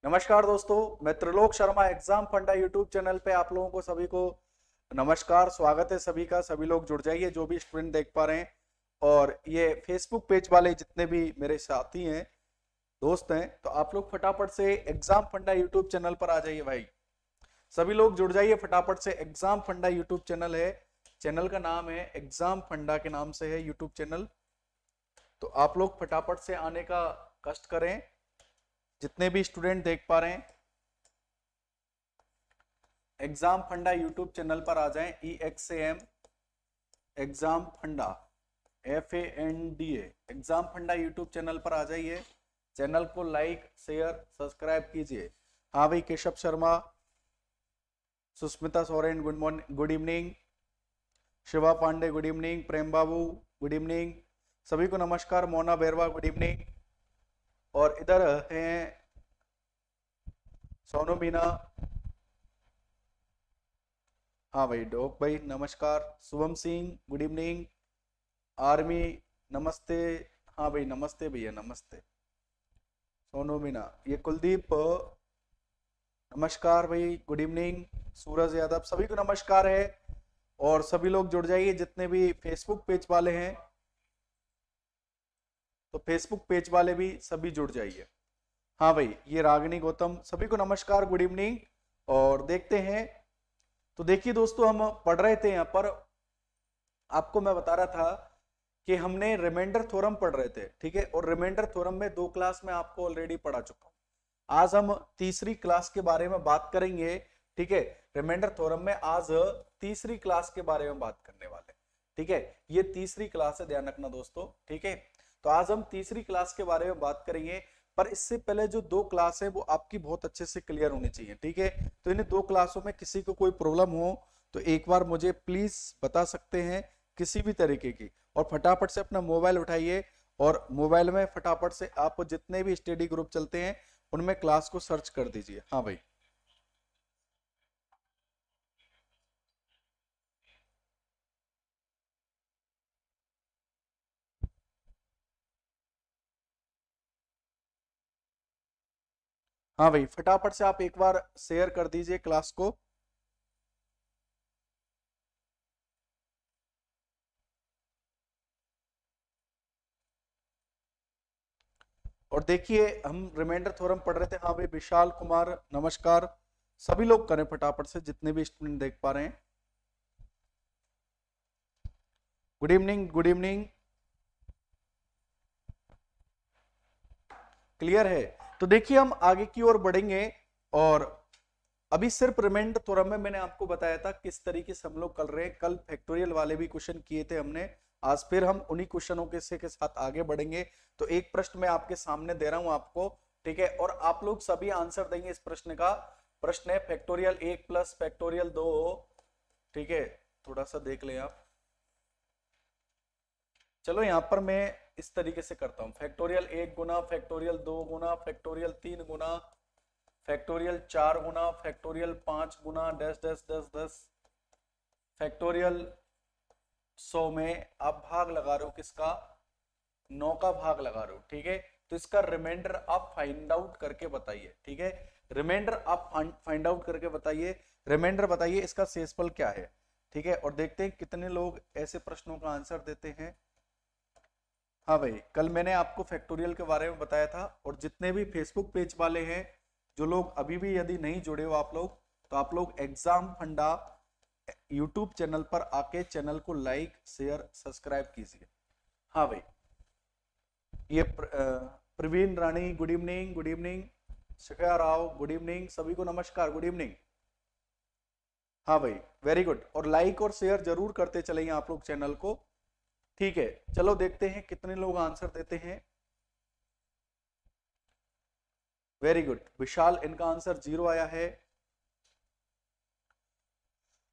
नमस्कार दोस्तों, मैं त्रिलोक शर्मा एग्जाम फंडा यूट्यूब चैनल पे आप लोगों को सभी को नमस्कार। स्वागत है सभी का। सभी लोग जुड़ जाइए जो भी स्टूडेंट देख पा रहे हैं। और ये फेसबुक पेज वाले जितने भी मेरे साथी हैं, दोस्त हैं, तो आप लोग फटाफट से एग्जाम फंडा यूट्यूब चैनल पर आ जाइए भाई। सभी लोग जुड़ जाइए फटाफट से। एग्जाम फंडा यूट्यूब चैनल है, चैनल का नाम है एग्जाम फंडा के नाम से है यूट्यूब चैनल। तो आप लोग फटाफट से आने का कष्ट करें, जितने भी स्टूडेंट देख पा रहे हैं। एग्जाम फंडा यूट्यूब चैनल पर आ जाएं। EXAM एग्जाम फंडा FANDA एग्जाम फंडा यूट्यूब चैनल पर आ जाइए। चैनल को लाइक शेयर सब्सक्राइब कीजिए। हाँ भाई, Keshav Sharma, Susmita Soren good morning, good evening. Shiva Pandey good evening. Prem Babu good evening. सभी को नमस्कार। Mona Berwa good evening. और इधर हैं सोनू मीना, हाँ भाई डॉक भाई नमस्कार। Shubham Singh good evening. Army नमस्ते, हाँ भाई नमस्ते भैया नमस्ते। सोनू मीना, ये कुलदीप नमस्कार भाई गुड इवनिंग। सूरज यादव, सभी को नमस्कार है। और सभी लोग जुड़ जाइए जितने भी फेसबुक पेज वाले हैं, तो फेसबुक पेज वाले भी सभी जुड़ जाइए। हाँ भाई, ये रागिनी गौतम, सभी को नमस्कार गुड इवनिंग। और देखते हैं। तो देखिए दोस्तों, हम पढ़ रहे थे यहाँ पर, आपको मैं बता रहा था कि हमने रिमाइंडर थ्योरम पढ़ रहे थे, ठीक है। और रिमाइंडर थ्योरम में 2 क्लास में आपको ऑलरेडी पढ़ा चुका हूं। आज हम तीसरी क्लास के बारे में बात करेंगे, ठीक है। रिमाइंडर थ्योरम में आज तीसरी क्लास के बारे में बात करने वाले, ठीक है। ये तीसरी क्लास है, ध्यान रखना दोस्तों, ठीक है। तो आज हम तीसरी क्लास के बारे में बात करेंगे, पर इससे पहले जो 2 क्लास है वो आपकी बहुत अच्छे से क्लियर होनी चाहिए, ठीक है। तो इन 2 क्लासों में किसी को कोई प्रॉब्लम हो तो एक बार मुझे प्लीज बता सकते हैं, किसी भी तरीके की। और फटाफट से अपना मोबाइल उठाइए और मोबाइल में फटाफट से आप जितने भी स्टडी ग्रुप चलते हैं उनमें क्लास को सर्च कर दीजिए। हाँ भाई, हाँ भाई फटाफट से आप एक बार शेयर कर दीजिए क्लास को। और देखिए, हम रिमाइंडर थ्योरम पढ़ रहे थे। हाँ भाई, विशाल कुमार नमस्कार। सभी लोग करें फटाफट से, जितने भी स्टूडेंट देख पा रहे हैं। Good evening good evening. Clear है? तो देखिए, हम आगे की ओर बढ़ेंगे। और अभी सिर्फ रिमाइंडर थ्योरम में मैंने आपको बताया था किस तरीके से हम लोग कर रहे हैं। कल फैक्टोरियल वाले भी क्वेश्चन किए थे हमने। आज फिर हम उन्हीं क्वेश्चनों के साथ आगे बढ़ेंगे। तो एक प्रश्न मैं आपके सामने दे रहा हूं आपको, ठीक है। और आप लोग सभी आंसर देंगे इस प्रश्न का। प्रश्न है फैक्टोरियल 1 प्लस फैक्टोरियल 2, ठीक है। थोड़ा सा देख लें आप। चलो यहाँ पर मैं इस तरीके से करता हूँ। फैक्टोरियल 1 गुना, फैक्टोरियल 2 गुना, फैक्टोरियल 3 गुना, फैक्टोरियल 4 गुना, फैक्टोरियल 5 गुना, डैश डैश डैश 10, फैक्टोरियल 100 में आप भाग लगा रहे हो किसका? 9 का भाग लगा रहे हो, ठीक है। तो इसका रिमाइंडर आप फाइंड आउट करके बताइए, ठीक है। रिमाइंडर आप फाइंड आउट करके बताइए। रिमाइंडर बताइए इसका शेषफल क्या है, ठीक है। और देखते हैं कितने लोग ऐसे प्रश्नों का आंसर देते हैं। हाँ भाई, कल मैंने आपको फैक्टोरियल के बारे में बताया था। और जितने भी फेसबुक पेज वाले हैं, जो लोग अभी भी यदि नहीं जुड़े हो आप लोग, तो आप लोग एग्जाम फंडा यूट्यूब चैनल पर आके चैनल को लाइक शेयर सब्सक्राइब कीजिए। हाँ भाई, ये प्रवीण रानी गुड इवनिंग गुड इवनिंग। शिखा राव गुड इवनिंग। सभी को नमस्कार गुड इवनिंग। हाँ भाई, वेरी गुड। और लाइक और शेयर जरूर करते चलेंगे आप लोग चैनल को, ठीक है। चलो देखते हैं कितने लोग आंसर देते हैं। वेरी गुड विशाल, इनका आंसर 0 आया है।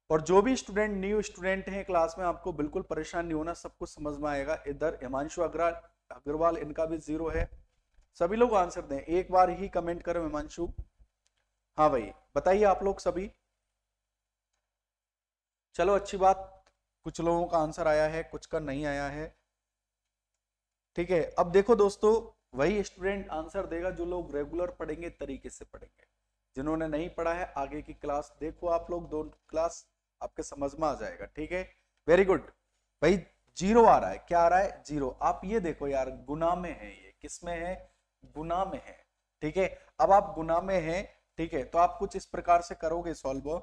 और जो भी स्टूडेंट न्यू स्टूडेंट हैं क्लास में, आपको बिल्कुल परेशान नहीं होना, सब कुछ समझ में आएगा। इधर हिमांशु अग्रवाल, इनका भी 0 है। सभी लोग आंसर दें, एक बार ही कमेंट करो हिमांशु। हाँ भाई, बताइए आप लोग सभी। चलो अच्छी बात, कुछ लोगों का आंसर आया है, कुछ का नहीं आया है, ठीक है। अब देखो दोस्तों, वही स्टूडेंट आंसर देगा जो लोग रेगुलर पढ़ेंगे, तरीके से पढ़ेंगे। जिन्होंने नहीं पढ़ा है आगे की क्लास देखो आप लोग, 2 क्लास आपके समझ में आ जाएगा। ठीक है, वेरी गुड भाई। जीरो आ रहा है, क्या आ रहा है? जीरो। आप ये देखो यार, गुना में है, ये किस में है? गुना में है। ठीक है, अब आप गुना में है, ठीक है, तो आप कुछ इस प्रकार से करोगे सॉल्व।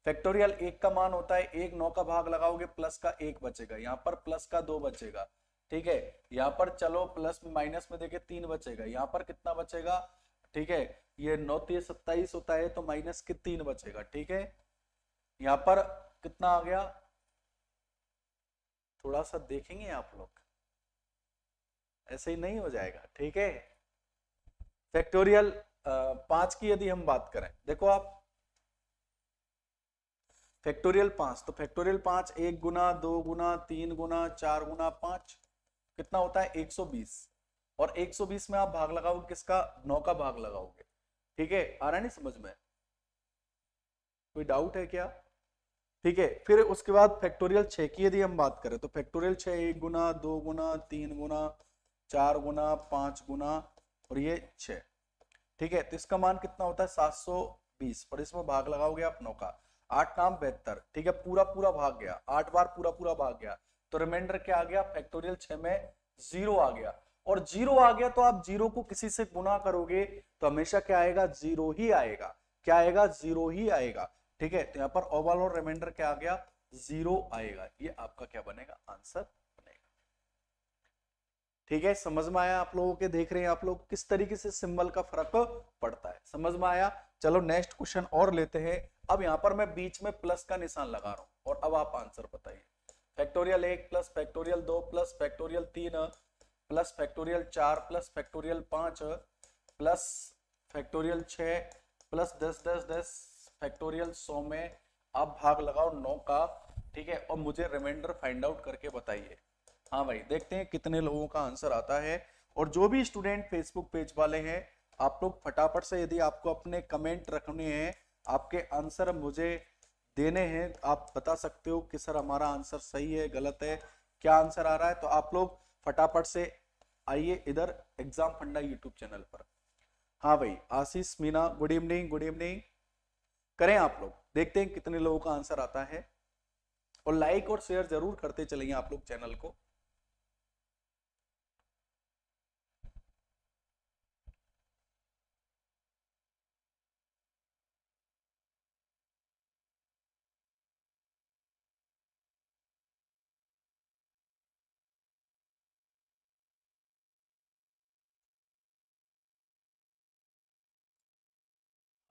फैक्टोरियल 1 का मान होता है 1, 9 का भाग लगाओगे प्लस का 1 बचेगा, यहाँ पर प्लस का 2 बचेगा। ठीक है, यहाँ पर चलो प्लस में माइनस में देखे 3 बचेगा, यहाँ पर कितना बचेगा? ठीक है, ये 9 3 27 होता है तो माइनस के 3 बचेगा। ठीक है, यहाँ पर कितना आ गया? थोड़ा सा देखेंगे आप लोग, ऐसे ही नहीं हो जाएगा। ठीक है, फैक्टोरियल 5 की यदि हम बात करें, देखो आप फैक्टोरियल 5, तो फैक्टोरियल 5 1 गुना 2 गुना 3 गुना 4 गुना 5 कितना होता है? 120। और 120 में आप भाग लगाओगे किसका? 9 का भाग लगाओगे। ठीक है, आ रहा है नहीं समझ में? कोई डाउट है क्या? ठीक है, फिर उसके बाद फैक्टोरियल 6 की यदि हम बात करें, तो फैक्टोरियल 6 1 गुना 2 गुना 3 गुना 4 गुना 5 गुना और ये 6। ठीक है, तो इसका मान कितना होता है? 720। और इसमें भाग लगाओगे आप 9 का, 8 नाम 72। ठीक है, पूरा पूरा भाग गया, 8 बार पूरा पूरा भाग गया, तो रिमाइंडर क्या आ गया? फैक्टोरियल 6 में 0 आ गया। और 0 आ गया तो आप 0 को किसी से गुना करोगे तो हमेशा क्या आएगा? 0 ही आएगा। क्या आएगा? 0 ही आएगा। ठीक है, तो यहाँ पर ओवल और रिमाइंडर क्या आ गया? 0 आएगा। ये आपका क्या बनेगा? आंसर बनेगा। ठीक है, समझ में आया आप लोगों के? देख रहे हैं आप लोग किस तरीके से सिंबल का फर्क पड़ता है, समझ में आया? चलो नेक्स्ट क्वेश्चन और लेते हैं। अब यहाँ पर मैं बीच में प्लस का निशान लगा रहा हूं और अब आप आंसर बताइए। Factorial 1 plus factorial 2 plus factorial 3 plus factorial 4 plus factorial 5 plus factorial 6 plus 10 10 10 factorial 100 में आप भाग लगाओ 9 का। ठीक है, और मुझे रिमाइंडर फाइंड आउट करके बताइए। हाँ भाई, देखते हैं कितने लोगों का आंसर आता है। और जो भी स्टूडेंट फेसबुक पेज वाले हैं, आप लोग फटाफट से, यदि आपको अपने कमेंट रखने हैं, आपके आंसर मुझे देने हैं, आप बता सकते हो कि सर हमारा आंसर सही है, गलत है, क्या आंसर आ रहा है। तो आप लोग फटाफट से आइए इधर एग्जाम फंडा यूट्यूब चैनल पर। हाँ भाई, Ashish Meena good evening, good evening करें आप लोग, देखते हैं कितने लोगों का आंसर आता है। और लाइक और शेयर जरूर करते चलिए आप लोग चैनल को।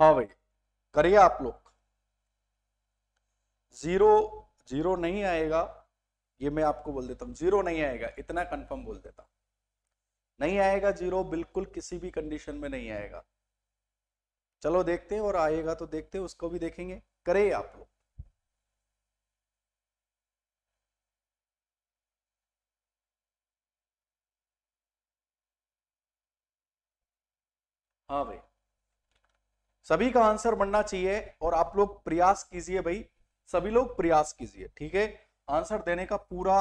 हाँ भाई, करिए आप लोग। 0 0 नहीं आएगा, ये मैं आपको बोल देता हूँ, 0 नहीं आएगा, इतना कंफर्म बोल देता हूँ। नहीं आएगा 0, बिल्कुल किसी भी कंडीशन में नहीं आएगा। चलो देखते हैं, और आएगा तो देखते हैं, उसको भी देखेंगे। करे आप लोग। हाँ भाई, सभी का आंसर बनना चाहिए और आप लोग प्रयास कीजिए भाई, सभी लोग प्रयास कीजिए। ठीक है, आंसर देने का पूरा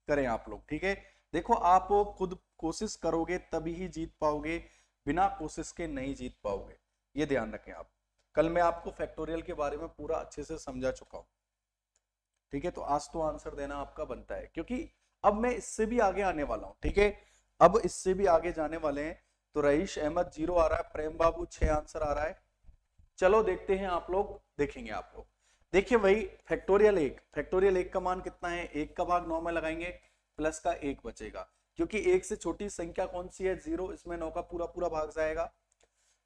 करें आप लोग। ठीक है, देखो आप खुद कोशिश करोगे तभी ही जीत पाओगे, बिना कोशिश के नहीं जीत पाओगे, ये ध्यान रखें आप। कल मैं आपको फैक्टोरियल के बारे में पूरा अच्छे से समझा चुका हूं। ठीक है, तो आज तो आंसर देना आपका बनता है, क्योंकि अब मैं इससे भी आगे आने वाला हूं। ठीक है, अब इससे भी आगे जाने वाले हैं। तो रईश अहमद 0 आ रहा है, प्रेम बाबू 6 आंसर आ रहा है। चलो देखते हैं आप लोग, देखेंगे आप लोग। देखिए भाई, फैक्टोरियल 1 का मान कितना है? 1 का भाग 9 में लगाएंगे, प्लस का 1 बचेगा, क्योंकि 1 से छोटी संख्या कौन सी है? 0, इसमें 9 का पूरा पूरा भाग जाएगा।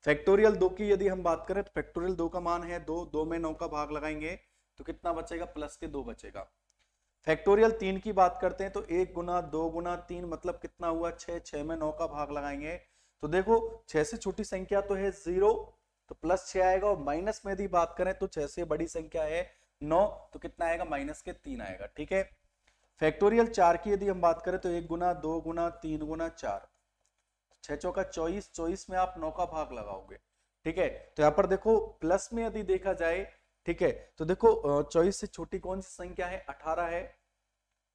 फैक्टोरियल 2 की यदि हम बात करें, तो फैक्टोरियल 2 का मान है 2, 2 में 9 का भाग लगाएंगे तो कितना बचेगा? प्लस के 2 बचेगा। फैक्टोरियल 3 की बात करते हैं, तो 1 गुना 2 गुना 3 मतलब कितना हुआ? 6, 6 में 9 का भाग लगाएंगे तो देखो 6 से छोटी संख्या तो है 0, तो प्लस 6 आएगा। और माइनस में यदि बात करें तो 6 से बड़ी संख्या है 9, तो कितना आएगा? माइनस के 3 आएगा। ठीक है, फैक्टोरियल 4 की यदि हम बात करें, तो 1 गुना 2 गुना 3 गुना 4, 6 चौका 24, 24 में आप 9 का भाग लगाओगे। ठीक है, तो यहाँ पर देखो प्लस में यदि देखा जाए, ठीक है, तो देखो 24 से छोटी कौन सी संख्या है? 18 है।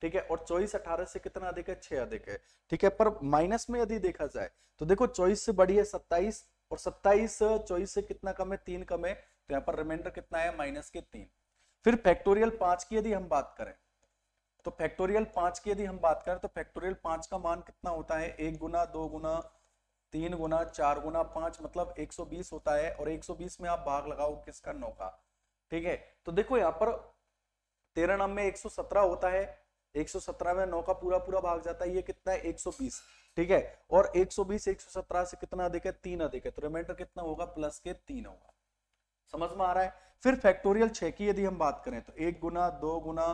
ठीक है, और 24 18 से कितना अधिक है, 6 अधिक है, ठीक है। पर माइनस में यदि देखा जाए तो देखो 24 से बड़ी है 27, और 27 24 से कितना कम है, 3 कम है, तो यहाँ पर रिमाइंडर कितना है, माइनस के 3। फिर फैक्टोरियल 5 की यदि हम बात करें, तो फैक्टोरियल 5 की यदि हम बात करें तो फैक्टोरियल 5 का मान कितना होता है, 1 गुना 2 गुना 3 गुना 4 गुना 5, मतलब 120 होता है, और 120 में आप भाग लगाओ किसका, 9 का, ठीक है। तो देखो यहाँ पर 13 नाम में 117 होता है, 117 में 9 का पूरा पूरा भाग जाता है, ये कितना है, 120, ठीक है। और 120 117 से कितना अधिक है, 3 अधिक है, तो रिमाइंडर कितना होगा, प्लस के 3 होगा। समझ में आ रहा है। फिर फैक्टोरियल 6 की यदि हम बात करें तो 1 गुना 2 गुना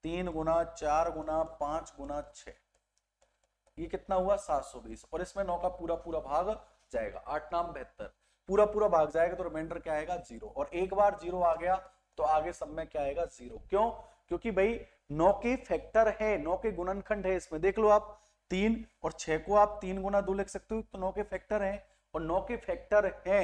3 गुना 4 गुना 5 गुना 6, ये कितना हुआ, 720, और इसमें 9 का पूरा पूरा भाग जाएगा, 8 नाम 72, पूरा पूरा भाग जाएगा, तो रिमाइंडर क्या आएगा, 0। और एक बार 0 आ गया तो आगे सब में क्या आएगा, 0। क्यों, क्योंकि भाई 9 के फैक्टर है, 9 के गुणनखंड है, इसमें देख लो आप 3 और 6 को आप 3 गुना 2 लिख सकते हो, तो 9 के फैक्टर है, और 9 के फैक्टर है,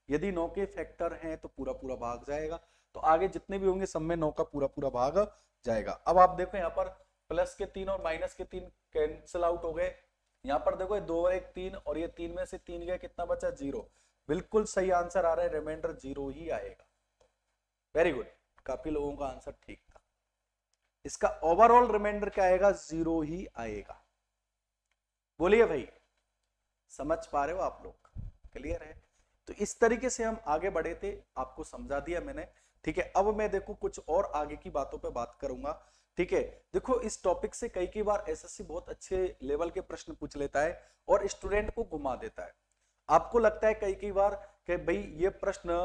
यदि 9 के फैक्टर हैं तो पूरा पूरा भाग जाएगा, तो आगे जितने भी होंगे सब में 9 का पूरा पूरा भाग जाएगा। अब आप देखो यहाँ पर प्लस के 3 और माइनस के 3 कैंसिल आउट हो गए, यहाँ पर देखो 2 और 1 3, और ये 3 में से 3 गए, कितना बचा, 0। बिल्कुल सही आंसर आ रहा है, रिमाइंडर 0 ही आएगा। वेरी गुड, काफी लोगों का आंसर ठीक था। इसका ओवरऑल रिमाइंडर क्या आएगा, 0 ही आएगा। बोलिए भाई, समझ पा रहे हो आप लोग, क्लियर है। तो इस तरीके से हम आगे बढ़े थे, आपको समझा दिया मैंने, ठीक है। अब मैं देखो कुछ और आगे की बातों पे बात करूंगा, ठीक है। देखो इस टॉपिक से कई बार एसएससी बहुत अच्छे लेवल के प्रश्न पूछ लेता है और स्टूडेंट को घुमा देता है। आपको लगता है कई बार कि भाई ये प्रश्न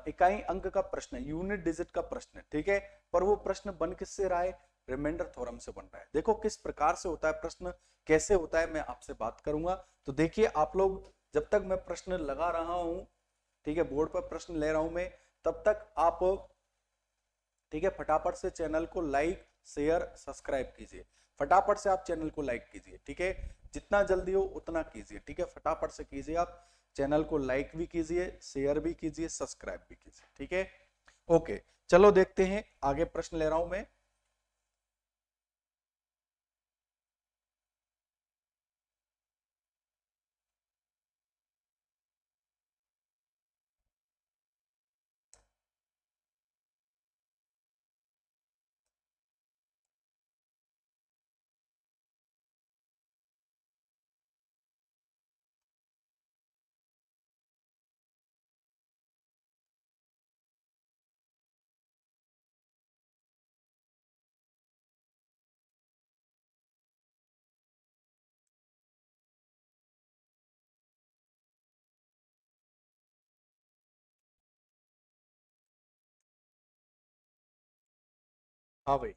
इकाई अंक का प्रश्न है, यूनिट डिजिट का प्रश्न है, ठीक है, पर वो प्रश्न बन किससे रहा है, रिमाइंडर थ्योरम से बन रहा है। देखो किस प्रकार से होता है प्रश्न, कैसे होता है, मैं आपसे बात करूंगा। तो देखिए आप लोग, जब तक मैं प्रश्न लगा रहा हूं, ठीक है, बोर्ड पर प्रश्न ले रहा हूं मैं, तब तक आप, ठीक है, फटाफट से चैनल को लाइक शेयर सब्सक्राइब कीजिए, फटाफट से आप चैनल को लाइक कीजिए, ठीक है, जितना जल्दी हो उतना कीजिए, ठीक है, फटाफट से कीजिए, आप चैनल को लाइक भी कीजिए, शेयर भी कीजिए, सब्सक्राइब भी कीजिए, ठीक है। ओके, चलो देखते हैं, आगे प्रश्न ले रहा हूं मैं। हाँ भाई,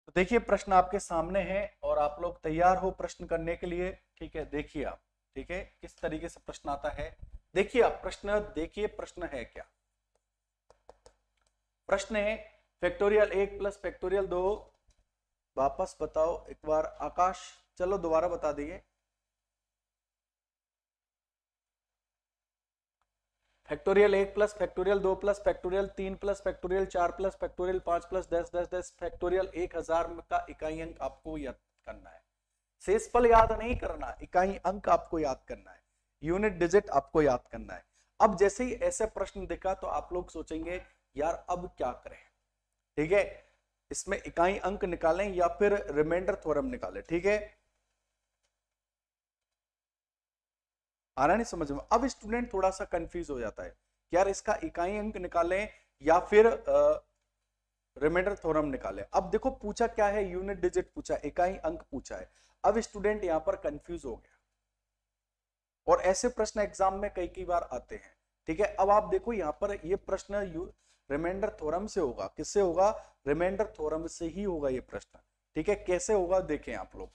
तो देखिए प्रश्न आपके सामने है और आप लोग तैयार हो प्रश्न करने के लिए, ठीक है। देखिए आप, ठीक है, किस तरीके से प्रश्न आता है, देखिए आप प्रश्न, देखिए प्रश्न है क्या। प्रश्न है फैक्टोरियल 1 प्लस फैक्टोरियल 2, वापस बताओ एक बार आकाश, चलो दोबारा बता दिए। Factorial 1 plus factorial 2 plus factorial 3 plus factorial 4 plus factorial 5 plus 10 10 10 factorial 1000 का इकाई अंक आपको याद करना है। शेषफल याद नहीं करना, इकाई अंक आपको याद करना है, यूनिट डिजिट आपको याद करना है। अब जैसे ही ऐसे प्रश्न देखा तो आप लोग सोचेंगे यार अब क्या करें, ठीक है, इसमें इकाई अंक निकालें या फिर रिमाइंडर थ्योरम निकालें, ठीक है। आ रहा नहीं समझ में। अब स्टूडेंट थोड़ा सा कंफ्यूज हो जाता है, यार इसका इकाई अंक निकालें या फिर रिमाइंडर थ्योरम निकाले। अब देखो पूछा क्या है, यूनिट डिजिट पूछा, इकाई अंक पूछा है। अब स्टूडेंट यहां पर कंफ्यूज हो गया, और ऐसे प्रश्न एग्जाम में कई बार आते हैं। ठीक है, अब आप देखो यहां पर ये प्रश्न रिमाइंडर थ्योरम से होगा। किससे होगा? रिमाइंडर थ्योरम से ही होगा ये प्रश्न। ठीक है, कैसे होगा देखें आप लोग।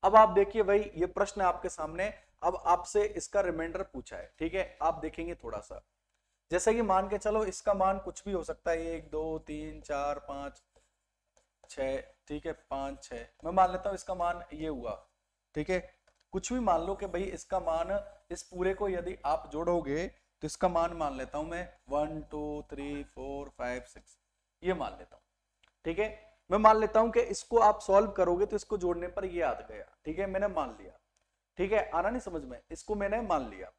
अब आप देखिए भाई, ये प्रश्न आपके सामने, अब आपसे इसका रिमाइंडर पूछा है। ठीक है, आप देखेंगे थोड़ा सा, जैसे कि मान के चलो इसका मान कुछ भी हो सकता है, 1 2 3 4 5 6, ठीक है 5 6, मैं मान लेता हूं इसका मान ये हुआ। ठीक है, कुछ भी मान लो कि भाई इसका मान, इस पूरे को यदि आप जोड़ोगे तो इसका मान मान लेता हूं मैं 1 2 3 4 5 6, ये मान लेता हूं। ठीक है, मैं मान लेता हूं कि इसको आप सॉल्व करोगे तो इसको जोड़ने पर ये आ गया। ठीक है, मैंने मान लिया। ठीक है, आना नहीं समझ में, इसको मैंने मान लिया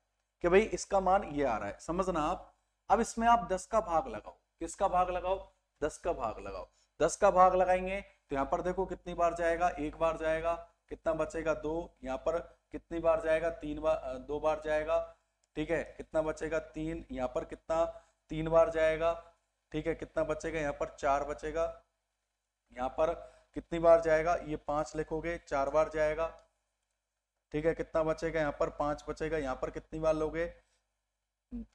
कि भाई इसका मान ये आ रहा है, समझना आप। अब इसमें आप 10 का भाग लगाओ। किसका भाग लगाओ? 10 का भाग लगाओ। 10 का भाग लगाएंगे तो यहाँ पर देखो कितनी बार जाएगा, 1 बार जाएगा, कितना बचेगा 2, यहाँ पर कितनी बार जाएगा, 3 बार, 2 बार जाएगा। ठीक है, कितना बचेगा 3, यहाँ पर कितना 3 बार जाएगा। ठीक है, कितना बचेगा यहाँ पर 4 बचेगा, यहाँ पर कितनी बार जाएगा, ये 5 लिखोगे 4 बार जाएगा। ठीक है, कितना बचेगा यहाँ पर 5 बचेगा, यहाँ पर कितनी बार लोगे,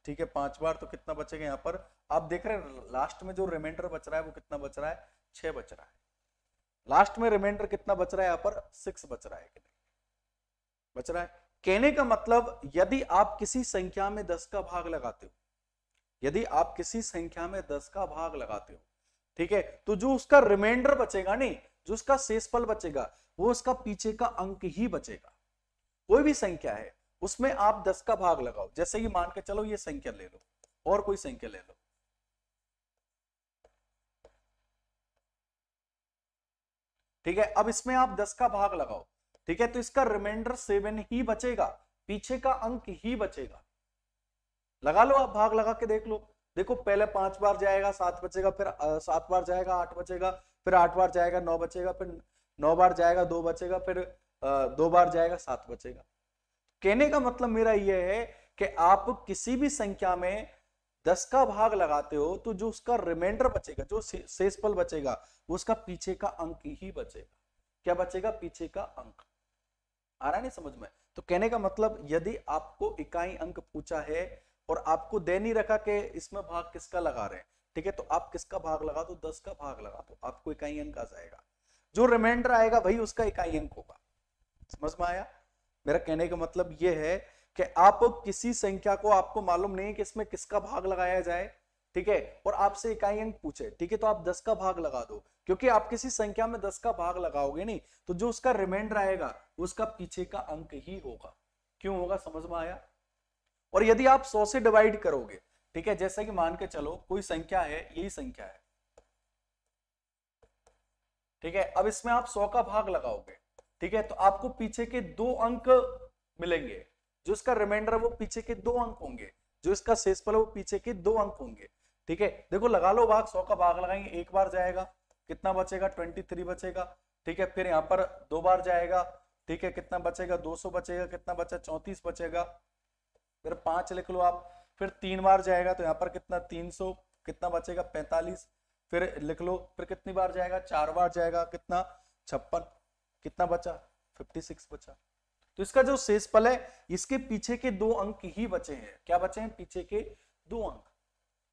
ठीक है 5 बार, तो कितना बचेगा यहाँ पर, आप देख रहे हैं लास्ट में जो रिमाइंडर बच रहा है वो कितना बच रहा है, 6 बच रहा है। लास्ट में रिमाइंडर कितना बच रहा है, यहाँ पर 6 बच रहा है कि नहीं बच रहा है। कहने का मतलब यदि आप किसी संख्या में 10 का भाग लगाते हो, यदि आप किसी संख्या में 10 का भाग लगाते हो, ठीक है, तो जो उसका रिमाइंडर बचेगा, नहीं जो उसका शेषफल बचेगा, वो उसका पीछे का अंक ही बचेगा। कोई भी संख्या है उसमें आप 10 का भाग लगाओ, जैसे कि मान के चलो ये संख्या ले लो, और कोई संख्या ले लो, ठीक है, अब इसमें आप 10 का भाग लगाओ। ठीक है, तो इसका रिमाइंडर 7 ही बचेगा, पीछे का अंक ही बचेगा। लगा लो, आप भाग लगा के देख लो। देखो पहले 5 बार जाएगा 7 बचेगा, फिर 7 बार जाएगा 8 बचेगा, फिर 8 बार जाएगा 9 बचेगा, फिर 9 बार जाएगा 2 बचेगा, फिर 2 बार जाएगा 7 बचेगा। कहने का मतलब मेरा यह है कि आप किसी भी संख्या में 10 का भाग लगाते हो तो जो उसका रिमाइंडर बचेगा, जो शेषफल बचेगा, वो उसका पीछे का अंक ही बचेगा। क्या बचेगा? पीछे का अंक। आ रहा नहीं समझ में? तो कहने का मतलब यदि आपको इकाई अंक पूछा है और आपको दे नहीं रखा कि इसमें भाग किसका लगा रहे हैं, ठीक है, तो आप किसका भाग लगा दो, 10 का भाग लगा दो, आपको इकाई अंक आ जाएगा। जो रिमाइंडर आएगा वही उसका इकाई अंक होगा। समझ में आया? मेरा कहने का मतलब यह है कि आप किसी संख्या को, आपको मालूम नहीं कि इसमें किसका भाग लगाया जाए, ठीक है, और आपसे इकाई अंक पूछे, ठीक है, तो आप 10 का भाग लगा दो, क्योंकि आप किसी संख्या में 10 का भाग लगाओगे नहीं तो जो उसका रिमाइंडर आएगा उसका पीछे का अंक ही होगा। क्यों होगा? समझ में आया? और यदि आप 100 से डिवाइड करोगे, ठीक है, जैसे कि मान के चलो कोई संख्या है, यही संख्या है, ठीक है, अब इसमें आप 100 का भाग लगाओगे, ठीक है, तो आपको पीछे के 2 अंक मिलेंगे। जो इसका रिमाइंडर है वो पीछे के 2 अंक होंगे, जो इसका शेषफल है वो पीछे के 2 अंक होंगे। ठीक है, देखो लगा लो भाग, 100 का भाग लगाएंगे, 1 बार जाएगा, कितना बचेगा? 23 बचेगा। ठीक है, फिर यहाँ पर 2 बार जाएगा, ठीक है, कितना बचेगा? 200 बचेगा, कितना बचा? 34 बचेगा। फिर 5 लिख लो आप, फिर 3 बार जाएगा तो यहाँ पर कितना? 300, कितना बचेगा? 45। फिर लिख लो, फिर कितनी बार जाएगा? 4 बार जाएगा, कितना? 56। कितना बचा? 56 बचा। तो इसका जो शेषफल है, इसके पीछे के 2 अंक ही बचे हैं। क्या बचे हैं? पीछे के 2 अंक।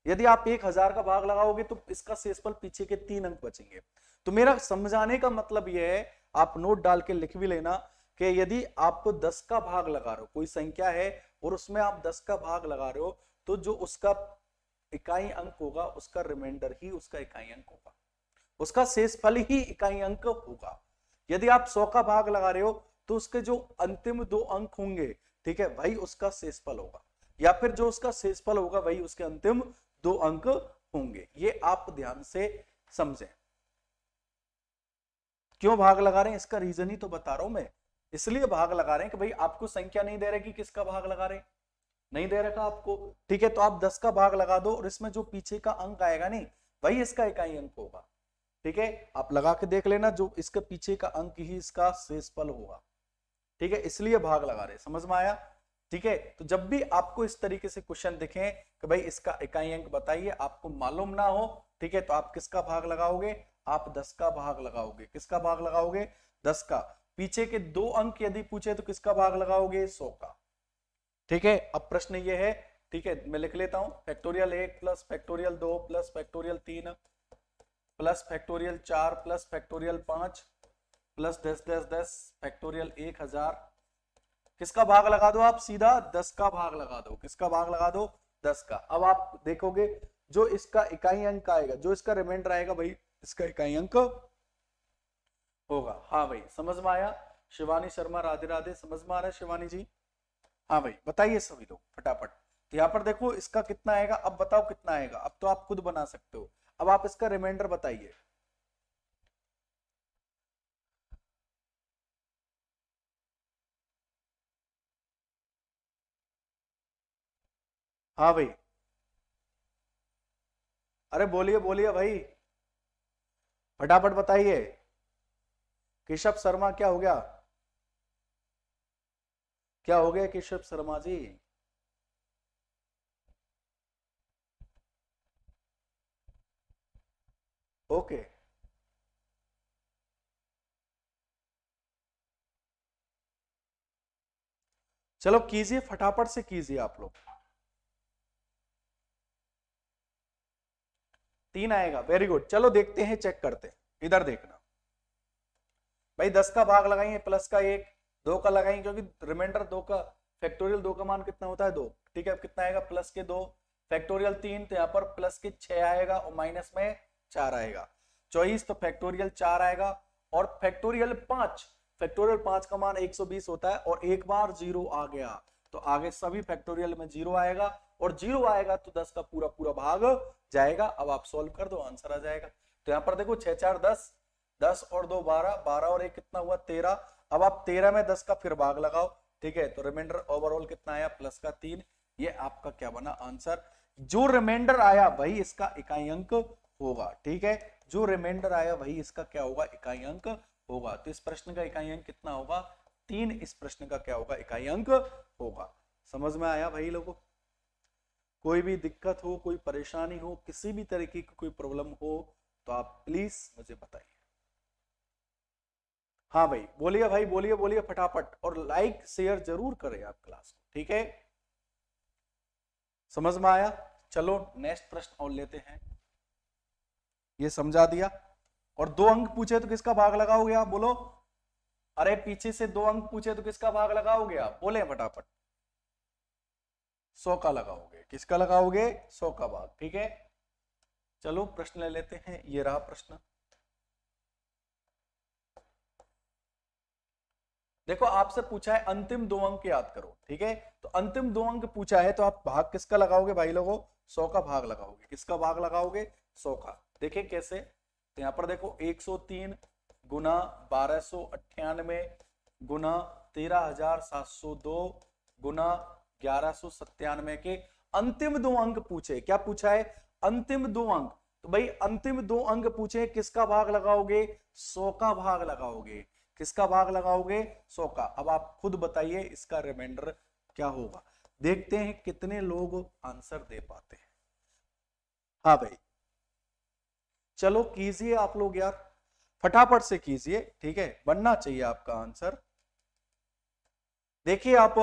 यदि आप 1000 का भाग लगाओगे तो इसका शेषफल पीछे के 3 अंक बचेंगे। तो मेरा समझाने का मतलब यह है, आप नोट डाल के लिख भी लेना, कि यदि आप 10 का भाग लगा रहे हो, कोई संख्या है और उसमें आप 10 का भाग लगा रहे हो, तो जो उसका इकाई अंक होगा उसका रिमाइंडर ही उसका इकाई अंक होगा, उसका शेषफल ही इकाई अंक होगा। यदि आप 100 का भाग लगा रहे हो तो उसके जो अंतिम 2 अंक होंगे, ठीक है, वही उसका शेषफल होगा, या फिर जो उसका शेषफल होगा वही उसके अंतिम 2 अंक होंगे। ये आप ध्यान से समझें। क्यों भाग लगा रहे हैं इसका रीजन ही तो बता रहा हूं मैं। इसलिए भाग लगा रहे हैं कि भाई आपको संख्या नहीं दे रहे कि किसका भाग लगा रहे, नहीं दे रखा आपको, ठीक है, तो आप 10 का भाग लगा दो और इसमें जो पीछे का अंक आएगा नहीं, वही इसका इकाई अंक होगा। ठीक है, आप लगा के देख लेना, जो इसके पीछे का अंक ही इसका शेषफल होगा। ठीक है, इसलिए भाग लगा रहे। समझ में आया? ठीक है, तो जब भी आपको इस तरीके से क्वेश्चन दिखें कि भाई इसका इकाई अंक बताइए, आपको मालूम ना हो, ठीक है, तो आप किसका भाग लगाओगे, आप 10 का भाग लगाओगे, किसका भाग लगाओगे, 10 का। पीछे के 2 अंक यदि पूछे तो किसका भाग लगाओगे, 100 का। ठीक है, अब प्रश्न ये है, ठीक है मैं लिख लेता हूं, factorial 1 plus factorial 2 plus factorial 3 plus factorial 4 plus factorial 5 plus 10 10 10 factorial 1000। किसका भाग लगा दो आप, सीधा 10 का भाग लगा दो, किसका भाग लगा दो, 10 का। अब आप देखोगे जो इसका इकाई अंक आएगा, जो इसका रिमाइंडर आएगा भाई इसका इकाई अंक होगा। हाँ भाई समझ में आया, शिवानी शर्मा राधे राधे, समझ में आ रहा है शिवानी जी। हाँ भाई बताइए सभी लोग फटाफट। तो यहाँ पर देखो इसका कितना आएगा, अब बताओ कितना आएगा, अब तो आप खुद बना सकते हो। अब आप इसका रिमाइंडर बताइए। हाँ भाई, अरे बोलिए बोलिए भाई, फटाफट बताइए। केशव शर्मा क्या हो गया, क्या हो गया केशव शर्मा जी। ओके, चलो कीजिए फटाफट से कीजिए आप लोग। 3 आएगा, वेरी गुड। चलो देखते हैं, चेक करते हैं, इधर देखना भाई। 10 का भाग लगाएंगे प्लस का 1, 2 का लगाएंगे क्योंकि रिमाइंडर 2 का, फैक्टोरियल 2 का मान कितना होता है 2। ठीक है, अब कितना आएगा, प्लस के 2, फैक्टोरियल 3 तो यहाँ पर प्लस के 6 आएगा और माइनस में 4 आएगा, 24 तो फैक्टोरियल 4 आएगा। और फैक्टोरियल 5, फैक्टोरियल 5 का मान 120 होता है और एक बार 0 आ गया तो आगे सभी फैक्टोरियल में 0 आएगा, और 0 आएगा तो 10 का पूरा पूरा भाग जाएगा। अब आप सॉल्व कर दो, आंसर आ जाएगा। तो यहाँ पर देखो 6 4 10, 10 और 2 12, 12 और 1 कितना हुआ 13। अब आप 13 में 10 का फिर भाग लगाओ, ठीक है, तो रिमाइंडर ओवरऑल कितना आया, प्लस का 3। ये आपका क्या बना आंसर, जो रिमाइंडर आया वही इसका इकाई अंक होगा। ठीक है, जो रिमाइंडर आया वही इसका क्या होगा, इकाई अंक होगा। तो इस प्रश्न का इकाई अंक कितना होगा, 3। इस प्रश्न का क्या होगा, इकाई अंक होगा। समझ में आया भाई लोगों, कोई भी दिक्कत हो, कोई परेशानी हो, किसी भी तरीके की कोई प्रॉब्लम हो तो आप प्लीज मुझे बताइए। हाँ भाई बोलिए, भाई बोलिए बोलिए फटाफट, और लाइक शेयर जरूर करें आप क्लास को। ठीक है, समझ में आया। चलो नेक्स्ट प्रश्न और लेते हैं, ये समझा दिया। और 2 अंक पूछे तो किसका भाग लगाओगे आप, बोलो। अरे पीछे से 2 अंक पूछे तो किसका भाग लगाओगे आप, बोले फटाफट। 100 का लगाओगे, किसका लगाओगे, 100 का भाग। ठीक है, चलो प्रश्न ले लेते हैं। ये रहा प्रश्न, देखो आपसे पूछा है अंतिम 2 अंक याद करो। ठीक है, तो अंतिम 2 अंक पूछा है तो आप भाग किसका लगाओगे भाई लोगों, 100 का भाग लगाओगे। किसका भाग लगाओगे, 100 का। देखिए कैसे, तो यहां पर देखो 103 गुना 1298 गुना 13702 गुना 1197 के अंतिम 2 अंक पूछे। क्या पूछा है, अंतिम 2 अंक। तो भाई अंतिम 2 अंक पूछे, किसका भाग लगाओगे, 100 का भाग लगाओगे। किसका भाग लगाओगे, 100 का। अब आप खुद बताइए इसका रिमाइंडर क्या होगा। देखते हैं कितने लोग आंसर दे पाते हैं। हाँ भाई चलो कीजिए आप लोग यार, फटाफट से कीजिए। ठीक है, बनना चाहिए आपका आंसर। देखिए आप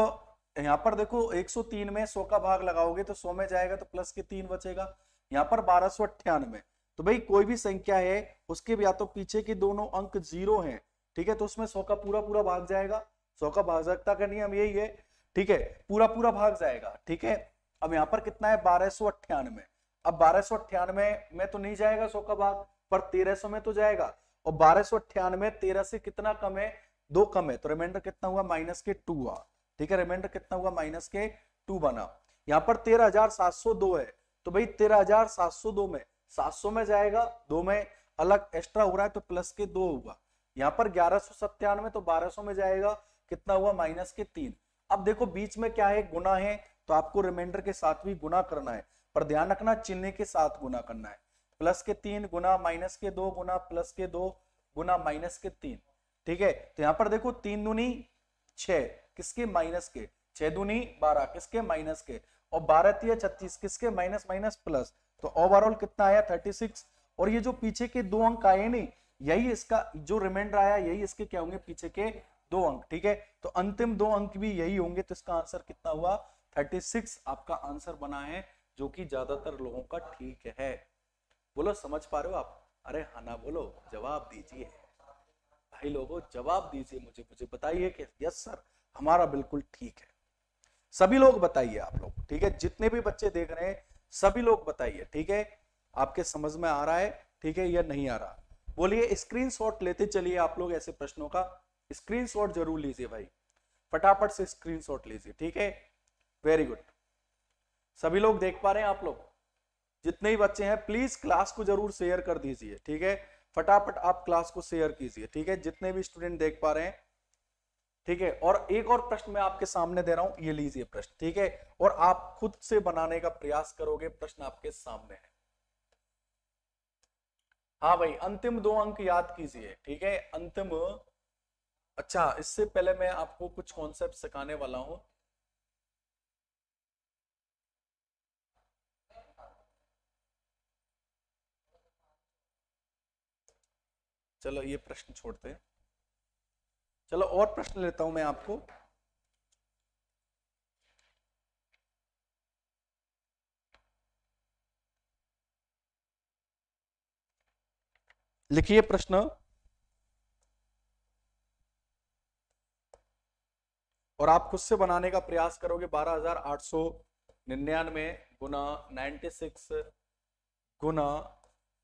यहां पर देखो 103 में 100 का भाग लगाओगे तो 100 में जाएगा तो प्लस के 3 बचेगा। यहां पर 1298, तो भाई कोई भी संख्या है उसके या तो पीछे के दोनों अंक 0 हैं, ठीक है, तो उसमें 100 का पूरा पूरा भाग जाएगा। 100 का भाजकता का नियम यही है। ठीक है, पूरा पूरा भाग जाएगा। ठीक है, अब यहाँ पर कितना है 1298। अब 1298 में तो नहीं जाएगा 100 का भाग, पर 1300 में तो जाएगा। और 1298 13 से कितना कम है, 2 कम है, तो रिमाइंडर कितना हुआ, माइनस के 2 हुआ। ठीक है, रिमाइंडर कितना हुआ, माइनस के 2 बना। यहाँ पर 13702 है, तो भाई 13702 में 700 में जाएगा, 2 में अलग एक्स्ट्रा हो रहा है तो प्लस के 2 होगा। यहाँ पर 1197 तो 1200 में जाएगा, कितना हुआ, माइनस के 3। अब देखो बीच में क्या है, गुना है, तो आपको रिमाइंडर के साथ भी गुना करना है, पर ध्यान रखना चिन्ह के साथ गुना करना है। प्लस के 3 गुना माइनस के 2 गुना प्लस के 2 गुना माइनस के 3। ठीक है, तो यहाँ पर देखो 3 दूनी 6, किसके, माइनस के, 6 दूनी 12, किसके, माइनस के, और 12 36 किसके माइनस माइनस प्लस, तो ओवरऑल कितना आया 36। और ये जो पीछे के 2 अंक आए नहीं, यही इसका जो रिमाइंडर आया यही इसके क्या होंगे पीछे के 2 अंक। ठीक है, तो अंतिम 2 अंक भी यही होंगे, तो इसका आंसर कितना हुआ 36 आपका आंसर बना है, जो कि ज्यादातर लोगों का ठीक है। बोलो समझ पा रहे हो आप? अरे हाँ ना बोलो, जवाब दीजिए भाई लोगों, जवाब दीजिए, मुझे बताइए कि यस सर हमारा बिल्कुल ठीक है। सभी लोग बताइए आप लोग, ठीक है, जितने भी बच्चे देख रहे हैं सभी लोग बताइए, ठीक है, आपके समझ में आ रहा है, ठीक है, या नहीं आ रहा? बोलिए, स्क्रीनशॉट लेते चलिए आप लोग, ऐसे प्रश्नों का स्क्रीनशॉट जरूर लीजिए भाई, फटाफट से स्क्रीनशॉट लीजिए, ठीक है, वेरी गुड। सभी लोग देख पा रहे हैं आप लोग? जितने ही बच्चे हैं प्लीज क्लास को जरूर शेयर कर दीजिए, ठीक है, फटाफट आप क्लास को शेयर कीजिए, ठीक है, जितने भी स्टूडेंट देख पा रहे हैं, ठीक है। और एक और प्रश्न मैं आपके सामने दे रहा हूं, ये लीजिए प्रश्न, ठीक है, और आप खुद से बनाने का प्रयास करोगे, प्रश्न आपके सामने है। हाँ भाई, अंतिम 2 अंक याद कीजिए, ठीक है, अंतिम। अच्छा, इससे पहले मैं आपको कुछ कॉन्सेप्ट सिखाने वाला हूं। चलो ये प्रश्न छोड़ते हैं, चलो और प्रश्न लेता हूं मैं आपको। लिखिए प्रश्न, और आप खुद से बनाने का प्रयास करोगे। 12,899 गुना 96 गुना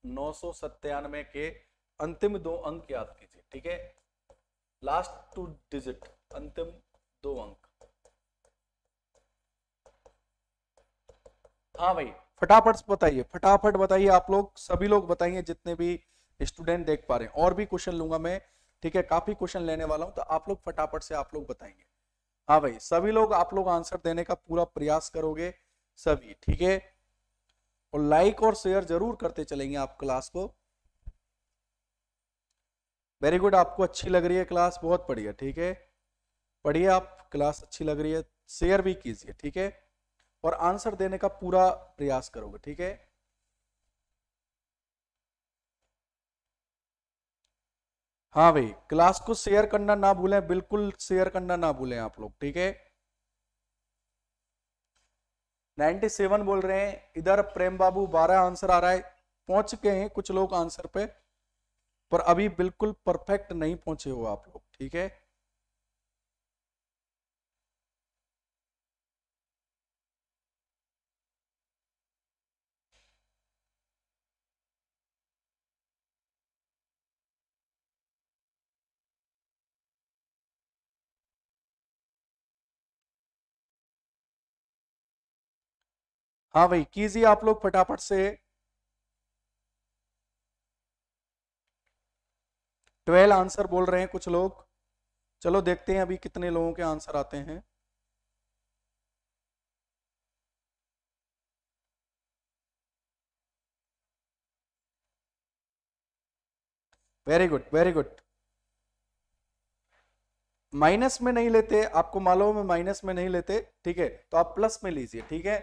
997 के अंतिम 2 अंक याद कीजिए, ठीक है, लास्ट 2 डिजिट, अंतिम 2 अंक। हाँ भाई, फटाफट बताइए, फटाफट बताइए आप लोग, सभी लोग बताइए, जितने भी स्टूडेंट देख पा रहे हैं। और भी क्वेश्चन लूंगा मैं, ठीक है, काफी क्वेश्चन लेने वाला हूं, तो आप लोग फटाफट से आप लोग बताएंगे। हाँ भाई, सभी लोग आप लोग आंसर देने का पूरा प्रयास करोगे सभी, ठीक है, और लाइक और शेयर जरूर करते चलेंगे आप क्लास को। वेरी गुड, आपको अच्छी लग रही है क्लास, बहुत बढ़िया, ठीक है, पढ़िए आप, क्लास अच्छी लग रही है, शेयर भी कीजिए, ठीक है, और आंसर देने का पूरा प्रयास करोगे, ठीक है। हाँ भाई, क्लास को शेयर करना ना भूलें, बिल्कुल शेयर करना ना भूलें आप लोग, ठीक है। 97 बोल रहे हैं इधर, प्रेम बाबू 12 आंसर आ रहा है, पहुंच गए हैं कुछ लोग आंसर पे, पर अभी बिल्कुल परफेक्ट नहीं पहुंचे हो आप लोग, ठीक है। हाँ भाई, कीजिए आप लोग फटाफट से। 12 आंसर बोल रहे हैं कुछ लोग, चलो देखते हैं अभी कितने लोगों के आंसर आते हैं। Very good, very good. Minus में नहीं लेते, आपको मालूम है माइनस में नहीं लेते, ठीक है, तो आप प्लस में लीजिए, ठीक है।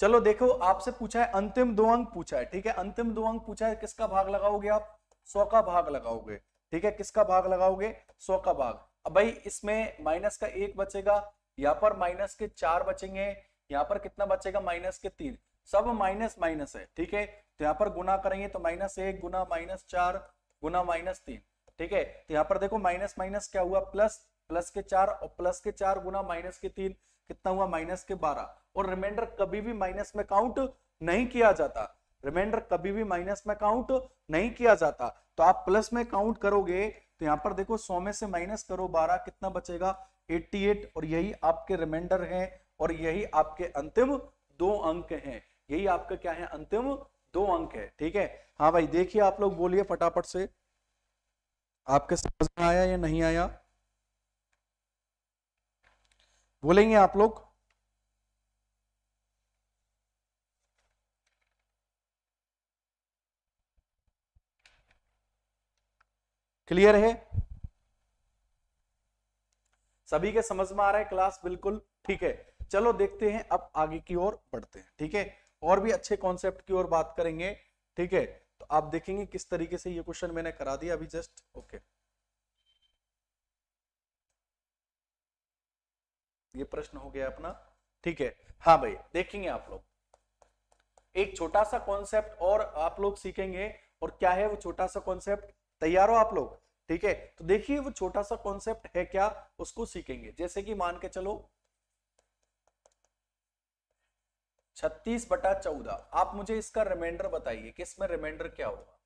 चलो देखो, आपसे पूछा है अंतिम 2 अंक पूछा है, ठीक है, अंतिम 2 अंक पूछा है, किसका भाग लगाओगे आप? 100 का भाग लगाओगे, ठीक है, किसका भाग लगाओगे? 100 का भाग। अब भाई इसमें माइनस का 1 बचेगा, यहाँ पर माइनस के 4 बचेंगे, यहाँ पर कितना बचेगा? माइनस के 3, सब माइनस माइनस है, ठीक है, तो यहाँ पर गुना करेंगे तो -1 गुना -4 गुना -3, ठीक है, तो यहाँ पर देखो माइनस माइनस क्या हुआ? प्लस, प्लस के 4 और प्लस के 4 गुना -3 कितना हुआ? -12। और रिमाइंडर कभी भी माइनस में काउंट नहीं किया जाता, रिमाइंडर कभी भी माइनस में काउंट नहीं किया जाता, तो आप प्लस में काउंट करोगे तो यहां पर देखो 100 में से माइनस करो 12, कितना बचेगा? 88, और यही आपके रिमाइंडर है, और यही आपके अंतिम 2 अंक हैं, यही आपका क्या है? अंतिम 2 अंक है, ठीक है। हाँ भाई, देखिए आप लोग बोलिए फटाफट से, आपके समझ में आया या नहीं आया? बोलेंगे आप लोग? क्लियर है? सभी के समझ में आ रहा है क्लास? बिल्कुल ठीक है। चलो देखते हैं, अब आगे की ओर बढ़ते हैं। ठीक है, और भी अच्छे कॉन्सेप्ट की ओर बात करेंगे। ठीक है, तो आप देखेंगे किस तरीके से ये क्वेश्चन मैंने करा दिया अभी जस्ट। ओके, ये प्रश्न हो गया अपना। ठीक है, हाँ भाई देखेंगे आप लोग एक छोटा सा कॉन्सेप्ट और आप लोग सीखेंगे। और क्या है वो छोटा सा कॉन्सेप्ट? तैयार हो आप लोग? ठीक है, तो देखिए वो छोटा सा कॉन्सेप्ट है क्या, उसको सीखेंगे। जैसे कि मान के चलो 36/14, आप मुझे इसका रिमाइंडर बताइए कि इसमें रिमाइंडर क्या होगा।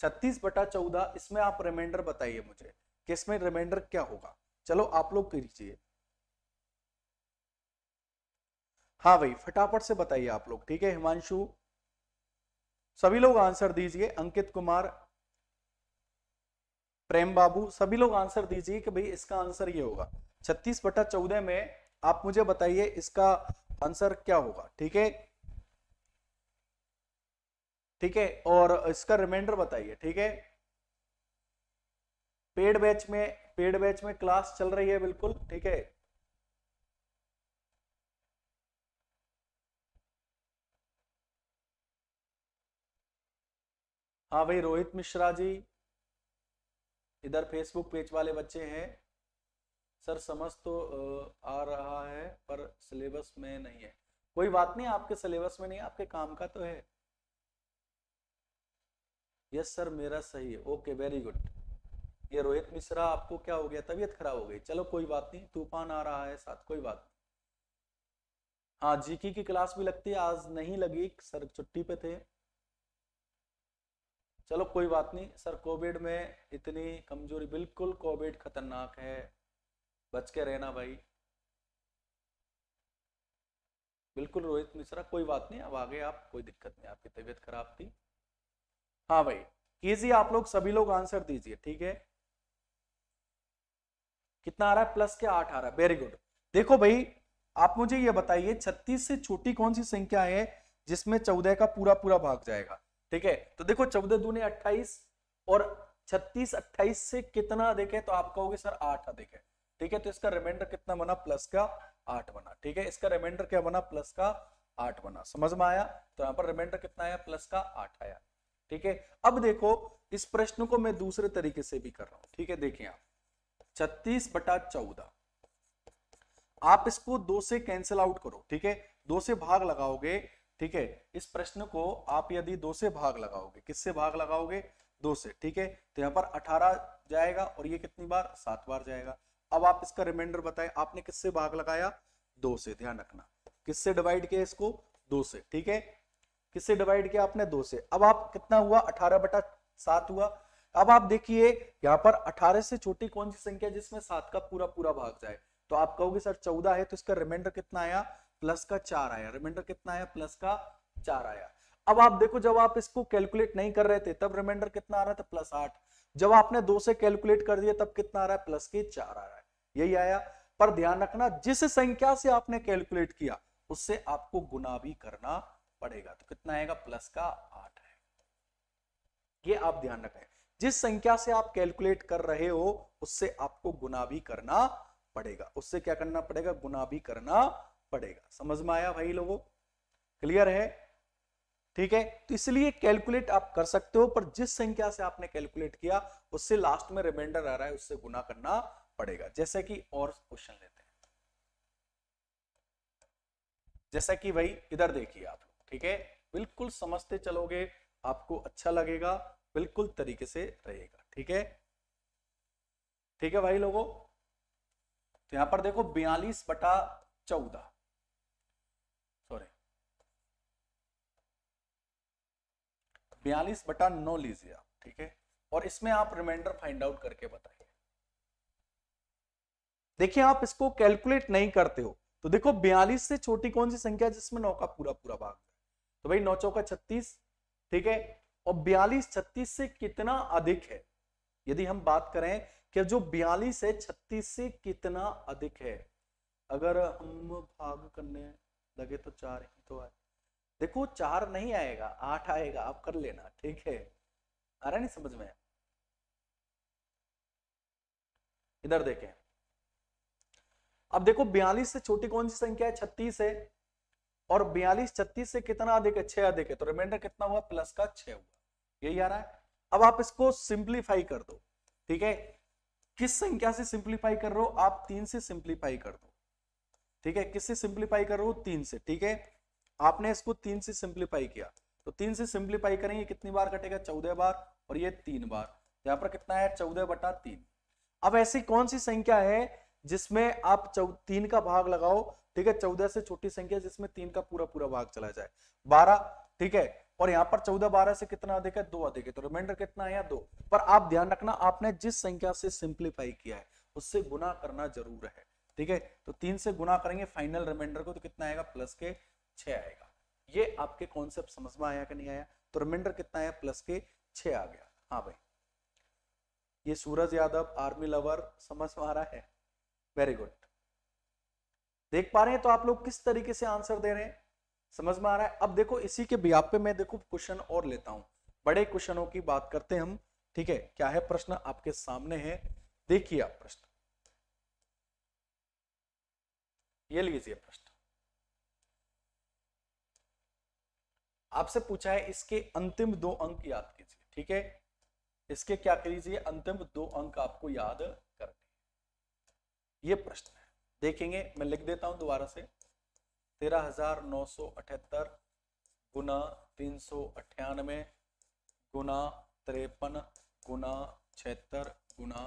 36/14 इसमें आप रिमाइंडर बताइए मुझे कि इसमें रिमाइंडर क्या होगा। चलो आप लोग कीजिए। हाँ भाई फटाफट से बताइए आप लोग। ठीक है, हिमांशु, सभी लोग आंसर दीजिए। अंकित कुमार, प्रेम बाबू, सभी लोग आंसर दीजिए कि भाई इसका आंसर ये होगा। 36/14 में आप मुझे बताइए इसका आंसर क्या होगा। ठीक है, ठीक है, और इसका रिमाइंडर बताइए। ठीक है, पेड बैच में क्लास चल रही है बिल्कुल। ठीक है, हाँ भाई रोहित मिश्रा जी, इधर फेसबुक पेज वाले बच्चे हैं। सर समझ तो आ रहा है पर सिलेबस में नहीं है। कोई बात नहीं, आपके सिलेबस में नहीं, आपके काम का तो है। यस सर मेरा सही है। Okay very good. ये रोहित मिश्रा, आपको क्या हो गया, तबीयत खराब हो गई? चलो कोई बात नहीं, तूफान आ रहा है साथ, कोई बात नहीं। हाँ जीके की क्लास भी लगती है, आज नहीं लगी सर, छुट्टी पे थे। चलो कोई बात नहीं सर, कोविड में इतनी कमजोरी, बिल्कुल कोविड खतरनाक है, बच के रहना भाई। बिल्कुल रोहित मिश्रा, कोई बात नहीं, अब आ गए आप, कोई दिक्कत नहीं, आपकी तबीयत खराब थी। हाँ भाई कीजिए आप लोग, सभी लोग आंसर दीजिए। ठीक है, कितना आ रहा है? प्लस के 8 आ रहा है, वेरी गुड। देखो भाई आप मुझे ये बताइए 36 से छोटी कौन सी संख्या है जिसमें 14 का पूरा पूरा भाग जाएगा। ठीक है, तो देखो 14 दूनी 28, और 36 28 से कितना अधिक है, तो आप कहोगे सर 8 अधिक है। ठीक है, तो इसका रिमाइंडर कितना बना? प्लस का 8 बना। ठीक है, इसका रिमाइंडर क्या बना? प्लस का 8 बना। समझ में आया? तो यहाँ पर रिमाइंडर कितना आया? प्लस का 8 आया। ठीक है, अब देखो इस प्रश्न को मैं दूसरे तरीके से भी कर रहा हूं। ठीक है, देखिए आप 36/14, आप इसको 2 से कैंसिल आउट करो। ठीक है, 2 से भाग लगाओगे। ठीक है, इस प्रश्न को आप यदि 2 से भाग लगाओगे, किससे भाग लगाओगे? 2 से। ठीक है, तो यहाँ पर 18 जाएगा, और ये कितनी बार? 7 बार जाएगा। अब आप इसका रिमाइंडर बताएं, आपने किससे भाग लगाया? 2 से। ध्यान रखना किससे डिवाइड किया इसको? 2 से। ठीक है, किससे डिवाइड किया आपने? 2 से। अब आप कितना हुआ? 18/7 हुआ। अब आप देखिए यहाँ पर 18 से छोटी कौन सी संख्या जिसमें 7 का पूरा पूरा भाग जाए, तो आप कहोगे सर 14 है, तो इसका रिमाइंडर कितना आया? प्लस का 4 आया। रिमाइंडर कितना आया? प्लस का 4 आया। अब आप देखो जब आप इसको कैलकुलेट नहीं कर रहे थे तब रिमाइंडर कितना आ रहा था? +8। जब आपने 2 से कैलकुलेट कर दिया तब कितना आ रहा है? प्लस के 4 आ रहा है। यही आया। पर ध्यान रखना जिस संख्या से आपने कैलकुलेट किया उससे आपको गुना भी करना पड़ेगा। तो कितना आएगा? प्लस का 8 है। ये आप ध्यान रखें, जिस संख्या से आप कैलकुलेट कर रहे हो उससे आपको गुना भी करना पड़ेगा। उससे क्या करना पड़ेगा? गुना भी करना पड़ेगा। समझ में आया भाई लोगों? क्लियर है? ठीक है, तो इसलिए कैलकुलेट आप कर सकते हो, पर जिस संख्या से आपने कैलकुलेट किया उससे लास्ट में रिमाइंडर आ रहा है, उससे गुना करना पड़ेगा। जैसे कि और क्वेश्चन लेते हैं, जैसा कि भाई इधर देखिए आप। ठीक है, बिल्कुल समझते चलोगे, आपको अच्छा लगेगा, बिल्कुल तरीके से रहेगा। ठीक है, ठीक है भाई लोगों। तो यहां पर देखो 42/14, सॉरी 42/9 लीजिए आप। ठीक है, और इसमें आप रिमाइंडर फाइंड आउट करके बताइए। देखिए आप इसको कैलकुलेट नहीं करते हो, तो देखो 42 से छोटी कौन सी संख्या जिसमें 9 का पूरा पूरा भाग है, तो भाई 9 चौका 36। ठीक है, और 42 36 से कितना अधिक है? यदि हम बात करें कि जो 42 है 36 से कितना अधिक है, अगर हम भाग करने लगे तो 4 ही तो आए। देखो 4 नहीं आएगा, 8 आएगा, आप कर लेना। ठीक है, आ रहा नहीं समझ में? इधर देखें, अब देखो 42 से छोटी कौन सी संख्या है, 36 है, और 42 36 से कितना अधिक है, 6 अधिक है, तो रिमाइंडर कितना हुआ, प्लस का 6 हुआ, यही आ रहा है। अब आप इसको सिंप्लीफाई कर दो, ठीक है, किस संख्या से सिंप्लीफाई कर रहे हो आप, 3 से सिंप्लीफाई कर दो, ठीक है, किससे सिंप्लीफाई कर रहे हो, 3 से, ठीक है, आपने इसको 3 से सिंप्लीफाई किया, तो 3 से सिंप्लीफाई करेंगे कितनी बार कटेगा, 14 बार, और ये 3 बार, यहाँ पर कितना है 14/3। अब ऐसी कौन सी संख्या है जिसमें आप 3 का भाग लगाओ, ठीक है, 14 से छोटी संख्या जिसमें 3 का पूरा पूरा भाग चला जाए, 12, ठीक है, और यहाँ पर 14 12 से कितना अधिक है, 2 अधिक है, तो रिमाइंडर कितना है, 2। पर आप ध्यान रखना आपने जिस संख्या से सिंप्लीफाई किया है उससे गुना करना जरूर है, ठीक है, तो 3 से गुना करेंगे फाइनल रिमाइंडर को, तो कितना आएगा, प्लस के 6 आएगा। ये आपके कॉन्सेप्ट समझ में आया कि नहीं आया, तो रिमाइंडर कितना है, प्लस के 6 आ गया। हाँ भाई, ये सूरज यादव आर्मी लवर समझ में आ रहा है, वेरी गुड, देख पा रहे हैं तो आप लोग किस तरीके से आंसर दे रहे हैं, समझ में आ रहा है। अब देखो इसी के ब्याप पे मैं देखो क्वेश्चन और लेता हूं, बड़े क्वेश्चनों की बात करते हैं हम, ठीक है, क्या है प्रश्न आपके सामने है, देखिए आप प्रश्न, ये लीजिए प्रश्न, आपसे पूछा है इसके अंतिम 2 अंक याद कीजिए, ठीक है, इसके क्या कीजिए, अंतिम 2 अंक आपको याद करने, ये प्रश्न है, देखेंगे, मैं लिख देता हूं दोबारा से, 13,978 गुना 398 गुना 53 गुना 76 गुना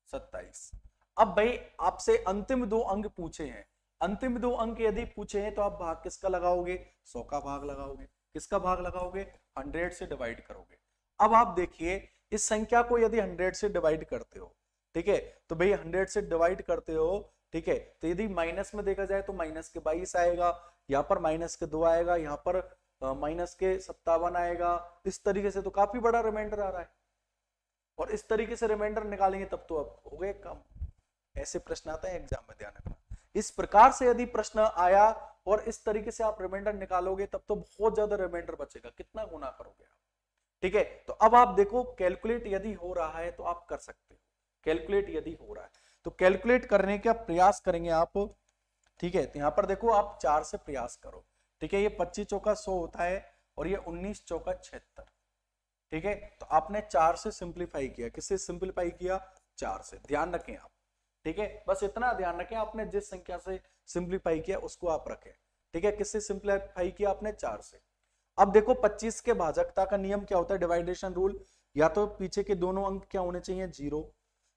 27। अब भाई आपसे अंतिम 2 अंक पूछे हैं, अंतिम 2 अंक यदि पूछे हैं तो आप भाग किसका लगाओगे, 100 का भाग लगाओगे, किसका भाग लगाओगे, 100 से डिवाइड करोगे। अब आप देखिए इस संख्या को यदि 100 से डिवाइड करते हो, ठीक है, तो भाई 100 से डिवाइड करते हो, ठीक है, तो यदि माइनस में देखा जाए तो माइनस के 22 आएगा, यहाँ पर माइनस के 2 आएगा, यहाँ पर माइनस के 57 आएगा, इस तरीके से तो काफी बड़ा रिमाइंडर आ रहा है, और इस तरीके से रिमाइंडर निकालेंगे तब तो अब हो गए कम। ऐसे प्रश्न आता है एग्जाम में, ध्यान रखना, इस प्रकार से यदि प्रश्न आया और इस तरीके से आप रिमाइंडर निकालोगे तब तो बहुत ज्यादा रिमाइंडर बचेगा, कितना गुना करोगे आप, ठीक है। तो अब आप देखो कैलकुलेट यदि हो रहा है तो आप कर सकते हो, कैलकुलेट यदि हो रहा है तो कैलकुलेट करने का प्रयास करेंगे आप, ठीक है, तो यहां पर देखो आप 4 से प्रयास करो, ठीक है, ये 25 चौका 100 होता है और ये 19 चौका 76, ठीक है, तो आपने 4 से सिंप्लीफाई किया, किससे सिंप्लीफाई किया, 4 से, ध्यान रखें आप, ठीक है, बस इतना ध्यान रखें, आपने जिस संख्या से सिंप्लीफाई किया उसको आप रखें, ठीक है, किससे सिंप्लीफाई किया आपने, 4 से। अब देखो 25 के भाजकता का नियम क्या होता है, डिवाइडेशन रूल, या तो पीछे के दोनों अंक क्या होने चाहिए, 0,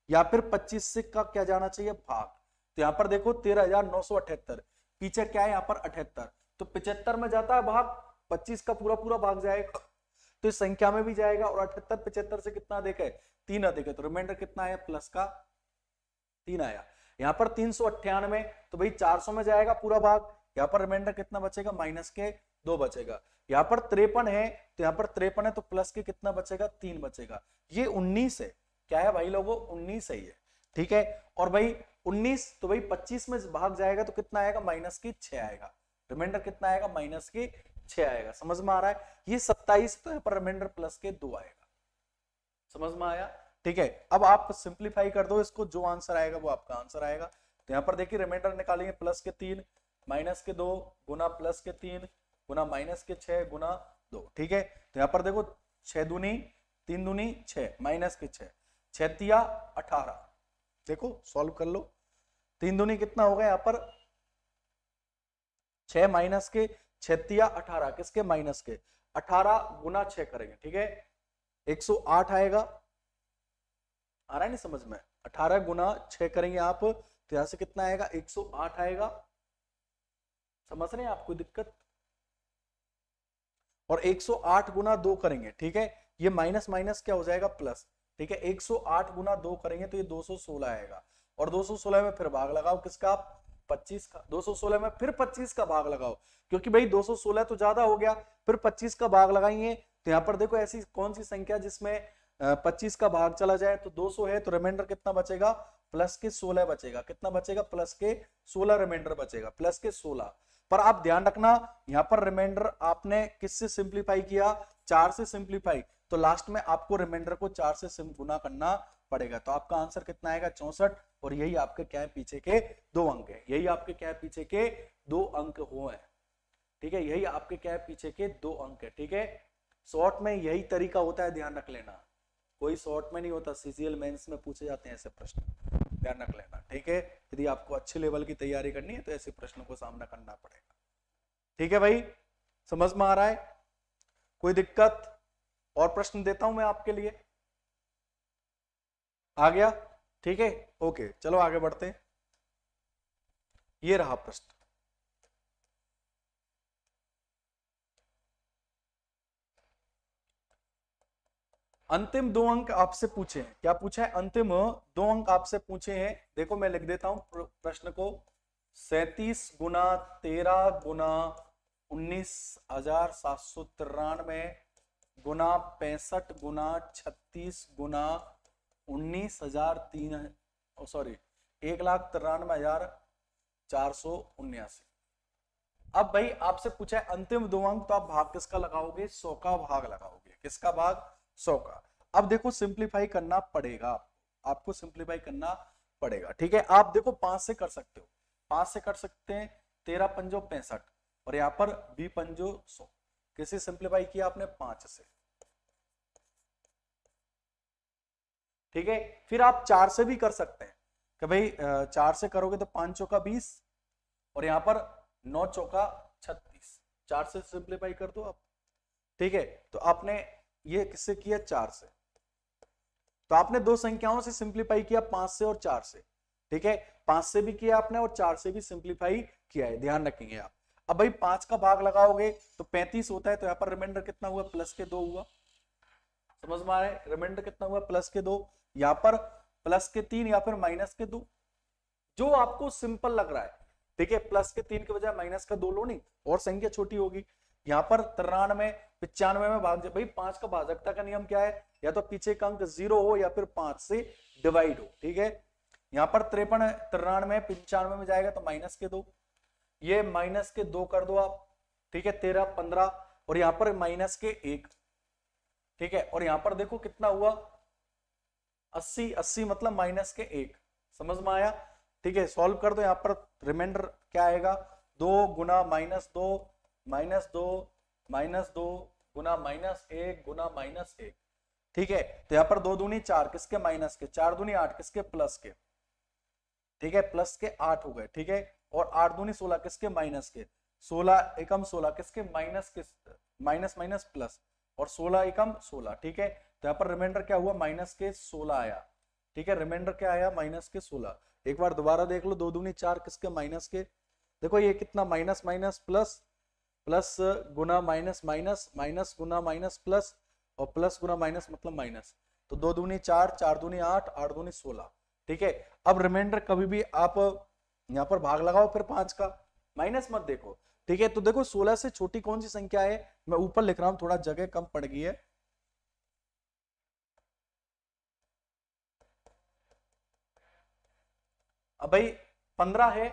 या फिर 25 से का क्या जाना चाहिए, भाग, तो यहाँ पर देखो 13,978, पीछे क्या है यहाँ पर 78, तो 75 में जाता है भाग, 25 का पूरा पूरा भाग जाएगा, तो इस संख्या में भी जाएगा, और 78 75 से कितना अधिक है, 3 अधिक है, तो रिमाइंडर कितना आया, प्लस का 3 आया। यहाँ पर 398, तो भाई 400 में जाएगा पूरा भाग, यहाँ पर रिमाइंडर कितना बचेगा, माइनस के 2 बचेगा। यहाँ पर 53 है, तो यहाँ पर 53 है तो प्लस के कितना बचेगा, 3 बचेगा। ये 19 है, क्या है भाई लोगों, 19 है ये, ठीक है, और भाई 19 तो भाई 25 में भाग जाएगा तो कितना आएगा, माइनस की 6 आएगा, रिमाइंडर कितना आएगा, माइनस की 6 आएगा, समझ में आ रहा है। ये 27 तो यहाँ पर रिमाइंडर प्लस के 2 आएगा, समझ में आया, ठीक है। अब आप सिंप्लीफाई कर दो इसको, जो आंसर आएगा वो आपका आंसर आएगा। तो यहाँ पर देखिए रिमाइंडर निकालेंगे, प्लस के 3 माइनस के 2 गुना प्लस के 3 गुना माइनस के 6 गुना 2, ठीक है। तो यहाँ पर देखो 6 दूनी 3 दूनी 6 माइनस के 6 6 तिया 18, देखो सॉल्व कर लो, 3 दूनी कितना होगा यहाँ पर 6 माइनस के 6 तिया 18, किसके माइनस के, 18 गुना 6 करेंगे, ठीक है, 108 आएगा, आ रहा है नहीं समझ में, 18 गुना 6 करेंगे आप, तो यहां से कितना आएगा, 108 आएगा, समझ रहे हैं आपको दिक्कत, और 108 गुना 2 करेंगे, ठीक है, ये माइनस माइनस क्या हो जाएगा, प्लस, ठीक है, 108 गुना 2 करेंगे तो ये 216 आएगा, और 216 में फिर भाग लगाओ किसका, 25 का, 216 में फिर 25 का भाग लगाओ, क्योंकि भाई 216 तो ज्यादा हो गया, फिर 25 का भाग लगाएंगे, तो यहाँ पर देखो ऐसी कौन सी संख्या जिसमें 25 का भाग चला जाए, तो 200 है, तो रिमाइंडर कितना बचेगा, प्लस के 16 बचेगा, कितना बचेगा, प्लस के 16 रिमाइंडर बचेगा, प्लस के 16। पर आप ध्यान रखना यहाँ पर रिमाइंडर आपने किससे सिंप्लीफाई किया, 4 से सिंप्लीफाई, तो लास्ट में आपको रिमाइंडर को 4 से गुना करना पड़ेगा, तो आपका आंसर कितना आएगा, 64 और यही आपके क्या है पीछे के 2 अंक है, यही आपके क्या है पीछे के 2 अंक हुए हैं, ठीक है, यही आपके क्या है पीछे के 2 अंक है, ठीक है। शॉर्ट में यही तरीका होता है, ध्यान रख लेना, कोई शॉर्ट में नहीं होता, सीजीएल मेंस में पूछे जाते हैं ऐसे प्रश्न, ध्यान रख लेना, ठीक है। यदि आपको अच्छे लेवल की तैयारी करनी है तो ऐसे प्रश्नों को सामना करना पड़ेगा, ठीक है भाई, समझ में आ रहा है, कोई दिक्कत? और प्रश्न देता हूं मैं आपके लिए, आ गया, ठीक है, ओके, चलो आगे बढ़ते हैं। ये रहा प्रश्न, अंतिम 2 अंक आपसे पूछे हैं, क्या पूछा है? अंतिम 2 अंक आपसे पूछे हैं, देखो मैं लिख देता हूं प्रश्न को, 37 गुना 13 गुना 19,793 गुना 65 गुना 36 गुना 19,003 सॉरी 1,93,479। अब भाई आपसे पूछा है अंतिम 2 अंक, तो आप भाग किसका लगाओगे? 100 का भाग लगाओगे, किसका भाग? 100 का। अब देखो सिंप्लीफाई करना पड़ेगा, आपको सिंप्लीफाई करना पड़ेगा, ठीक है। आप देखो 5 से कर सकते हो, 5 से कर सकते हैं, 13 पंजो 65 और यहाँ पर 20 पंजो 100, किसे सिंप्लीफाई किया आपने? 5 से, ठीक है। फिर आप 4 से भी कर सकते हैं कि भाई 4 से करोगे तो 5 चौका 20 और यहाँ पर 9 चौका 36, 4 से सिंप्लीफाई कर दो आप, ठीक है। तो आपने ये किससे किया? 4 से, तो आपने 2 संख्याओं से सिंप्लीफाई किया, 5 से और 4 से, ठीक है। 5 से भी किया आपने और 4 से भी सिंप्लीफाई किया है, ध्यान रखेंगे आप। अब भाई 5 का भाग लगाओगे तो 35 होता है, तो यहाँ पर रिमाइंडर कितना हुआ? प्लस के 2 हुआ, समझ में आ रहा है? रिमाइंडर कितना हुआ? प्लस के 2, यहाँ पर प्लस के 3 या फिर माइनस के 2, जो आपको सिंपल लग रहा है, ठीक है। प्लस के 3 के बजाय माइनस का 2 लो, नहीं और संख्या छोटी होगी। यहाँ पर 93 95 में भाग, भाई 5 का भाजकता का नियम क्या है? या तो पीछे का अंक 0 हो या फिर 5 से डिवाइड हो, ठीक है। यहाँ पर 53 93 95 में जाएगा तो माइनस के 2, ये माइनस के 2 कर दो आप, ठीक है। 13 15 और यहाँ पर माइनस के 1, ठीक है। और यहाँ पर देखो कितना हुआ? 80 80 मतलब माइनस के 1, समझ में आया? ठीक है, सॉल्व कर दो। यहाँ पर रिमाइंडर क्या आएगा? 2 गुना -2 -2 -2 गुना -1 गुना -1, ठीक है। तो यहाँ पर 2 दूनी 4, किसके? माइनस के, 4 दूनी 8, किसके? प्लस के, ठीक है। प्लस के 8 हो गए, ठीक है। और 8 दूनी 16, किसके? माइनस के, 16 एकम 16, किसके? माइनस के, माइनस माइनस प्लस, और 16 एकम 16, ठीक है। तो यहाँ पर रिमाइंडर क्या हुआ? माइनस के 16 आया, ठीक है। रिमाइंडर क्या आया? माइनस के 16। एक बार दोबारा देख लो, 2 दूनी 4, किसके? माइनस के, देखो ये कितना? माइनस माइनस प्लस, प्लस गुना माइनस माइनस, माइनस गुना माइनस प्लस, और प्लस गुना माइनस मतलब माइनस। तो 2 दूनी 4, 4 दूनी 8, 8 दूनी 16, ठीक है। अब रिमाइंडर कभी भी आप यहाँ पर भाग लगाओ फिर 5 का, माइनस मत देखो, ठीक है। तो देखो 16 से छोटी कौन सी संख्या है? मैं ऊपर लिख रहा हूं, थोड़ा जगह कम पड़ गई है। अब भाई 15 है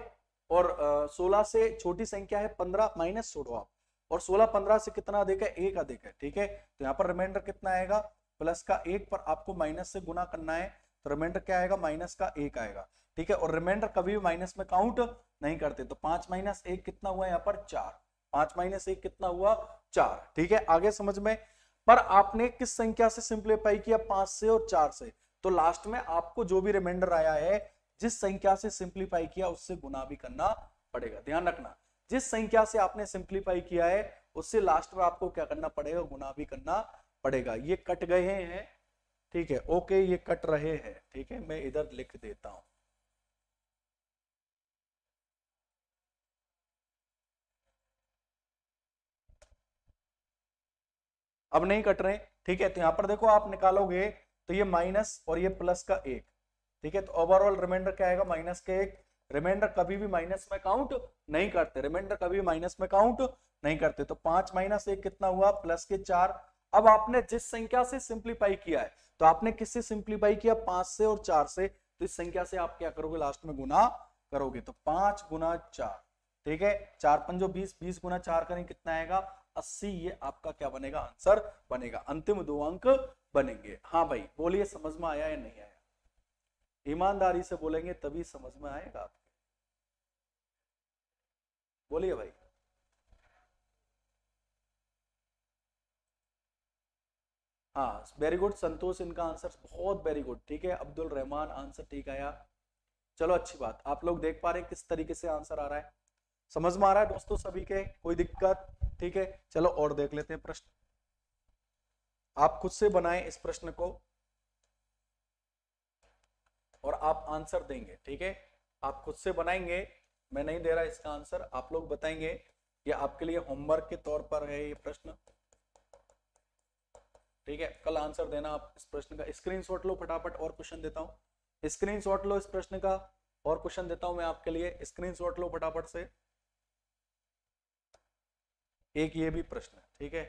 और 16 से छोटी संख्या है 15, माइनस छोड़ो आप, और 16 15 से कितना अधिक है? 1 अधिक है, ठीक है। तो यहाँ पर रिमाइंडर कितना आएगा? प्लस का 1 पर आपको माइनस से गुना करना है, तो रिमाइंडर क्या आएगा? माइनस का 1 आएगा, ठीक है। और रिमाइंडर कभी भी माइनस में काउंट नहीं करते, तो 5 माइनस 1 कितना हुआ? यहाँ पर 4, 5 माइनस 1 कितना हुआ? 4, ठीक है। आगे समझ में? पर आपने किस संख्या से सिंप्लीफाई किया? 5 से और 4 से, तो लास्ट में आपको जो भी रिमाइंडर आया है, जिस संख्या से सिंप्लीफाई किया उससे गुना भी करना पड़ेगा, ध्यान रखना। जिस संख्या से आपने सिंप्लीफाई किया है उससे लास्ट में आपको क्या करना पड़ेगा? गुना भी करना पड़ेगा। ये कट गए हैं, ठीक है, ओके, ये कट रहे हैं, ठीक है, मैं इधर लिख देता हूं। अब नहीं कट रहे, ठीक है। तो यहां पर देखो आप निकालोगे तो ये माइनस और ये प्लस का 1, ठीक है। तो ओवरऑल रिमाइंडर क्या आएगा? माइनस के 1। रिमाइंडर कभी भी माइनस में काउंट नहीं करते, रिमाइंडर कभी माइनस में काउंट नहीं करते। तो 5 माइनस 1 कितना हुआ? प्लस के 4। अब आपने जिस संख्या से सिंप्लीफाई किया है, तो आपने किससे सिंप्लीफाई किया? 5 से और 4 से, तो इस संख्या से आप क्या करोगे? लास्ट में गुना करोगे, तो 5 गुना 4, ठीक है। 4 पंजो 20, 20 गुना 4 करें कितना आएगा? 80। ये आपका क्या बनेगा? आंसर बनेगा, अंतिम 2 अंक बनेंगे। हाँ भाई बोलिए, समझ में आया या नहीं आया? ईमानदारी से बोलेंगे तभी समझ में आएगा आपके। बोलिए भाई। हाँ वेरी गुड संतोष, इनका आंसर बहुत वेरी गुड, ठीक है। अब्दुल रहमान आंसर ठीक आया। चलो अच्छी बात, आप लोग देख पा रहे हैं किस तरीके से आंसर आ रहा है, समझ में आ रहा है दोस्तों सभी के, कोई दिक्कत? ठीक है चलो और देख लेते हैं प्रश्न। आप खुद से बनाएं इस प्रश्न को और आप आंसर देंगे, ठीक है। आप खुद से बनाएंगे, मैं नहीं दे रहा इसका आंसर, आप लोग बताएंगे। ये आपके लिए होमवर्क के तौर पर है ये प्रश्न, ठीक है। कल आंसर देना आप इस प्रश्न का। स्क्रीनशॉट लो फटाफट, और क्वेश्चन देता हूं। स्क्रीनशॉट लो इस प्रश्न का, और क्वेश्चन देता हूं मैं आपके लिए। स्क्रीनशॉट लो फटाफट से। एक ये भी प्रश्न है, ठीक है।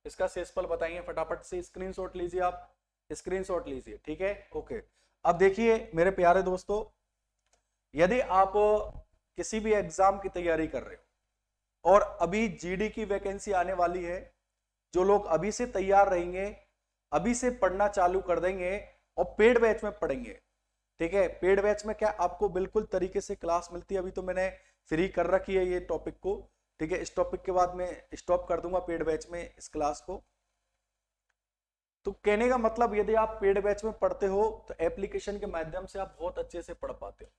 इसका शेषफल बताइए फटाफट से। स्क्रीनशॉट लीजिए आप, स्क्रीनशॉट लीजिए, ठीक है। ओके अब देखिए मेरे प्यारे दोस्तों, यदि आप किसी भी एग्जाम की तैयारी कर रहे हो और अभी जीडी की वैकेंसी आने वाली है, जो लोग अभी से तैयार रहेंगे, अभी से पढ़ना चालू कर देंगे और पेड बैच में पढ़ेंगे, ठीक है। पेड बैच में क्या आपको बिल्कुल तरीके से क्लास मिलती है, अभी तो मैंने फ्री कर रखी है ये टॉपिक को, ठीक है। इस टॉपिक के बाद मैं स्टॉप कर दूंगा पेड बैच में इस क्लास को। तो कहने का मतलब यदि आप पेड बैच में पढ़ते हो तो एप्लीकेशन के माध्यम से आप बहुत अच्छे से पढ़ पाते हो।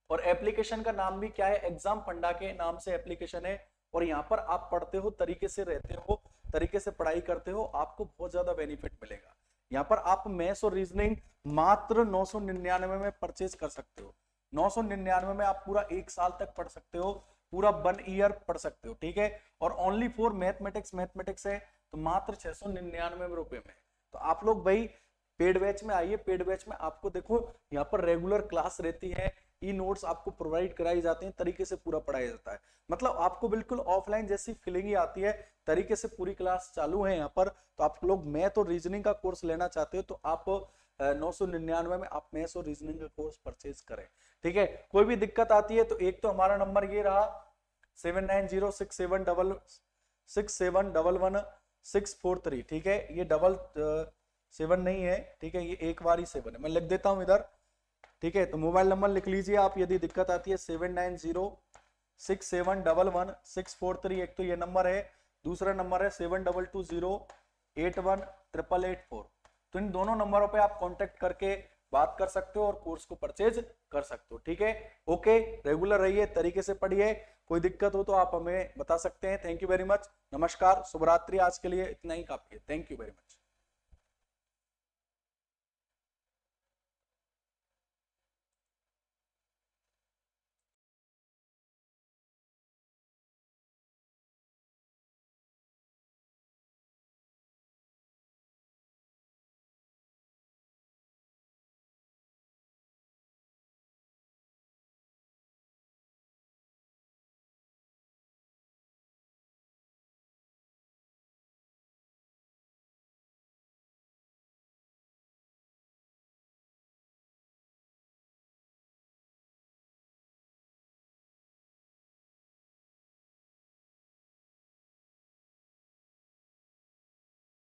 और एप्लीकेशन का नाम भी क्या है, एग्जाम फंडा के नाम से एप्लीकेशन है। और यहाँ पर आप पढ़ते हो, तरीके से रहते हो, तरीके से पढ़ाई करते हो, आपको बहुत ज्यादा बेनिफिट मिलेगा। यहाँ पर आप मैथ्स और रीजनिंग मात्र 999 में परचेज कर सकते हो। 999 में आप पूरा 1 साल तक पढ़ सकते हो, पूरा 1 ईयर पढ़ सकते हो, ठीक है। और ओनली फॉर मैथमेटिक्स है तो मात्र 699 रुपए में। तो आप लोग भाई पेड बैच में आइए। पेड बैच में आपको देखो यहाँ पर रेगुलर क्लास रहती है, ई नोट्स आपको प्रोवाइड कराई जाते हैं, तरीके से पूरा पढ़ाया जाता है। मतलब आपको बिल्कुल ऑफलाइन जैसी फीलिंग ही आती है, तरीके से पूरी क्लास चालू है यहाँ पर। तो आप लोग मैथ और रीजनिंग का कोर्स लेना चाहते हो तो आप 999 में आप मैथ्स और रीजनिंग का कोर्स परचेज करें, ठीक है। कोई भी दिक्कत आती है तो एक तो हमारा नंबर ये रहा 790671116643, ठीक है। ये 7 नहीं है, ठीक है, ये एक बार ही 7 है, मैं लिख देता हूं इधर, ठीक है। तो मोबाइल नंबर लिख लीजिए आप, यदि दिक्कत आती है 7906711643। एक तो ये नंबर है, दूसरा नंबर है 7220818884। तो इन दोनों नंबरों पे आप कांटेक्ट करके बात कर सकते हो और कोर्स को परचेज कर सकते हो, ठीक है। ओके रेगुलर रहिए, तरीके से पढ़िए, कोई दिक्कत हो तो आप हमें बता सकते हैं। थैंक यू वेरी मच, नमस्कार, शुभ रात्रि। आज के लिए इतना ही काफी है। Thank you very much.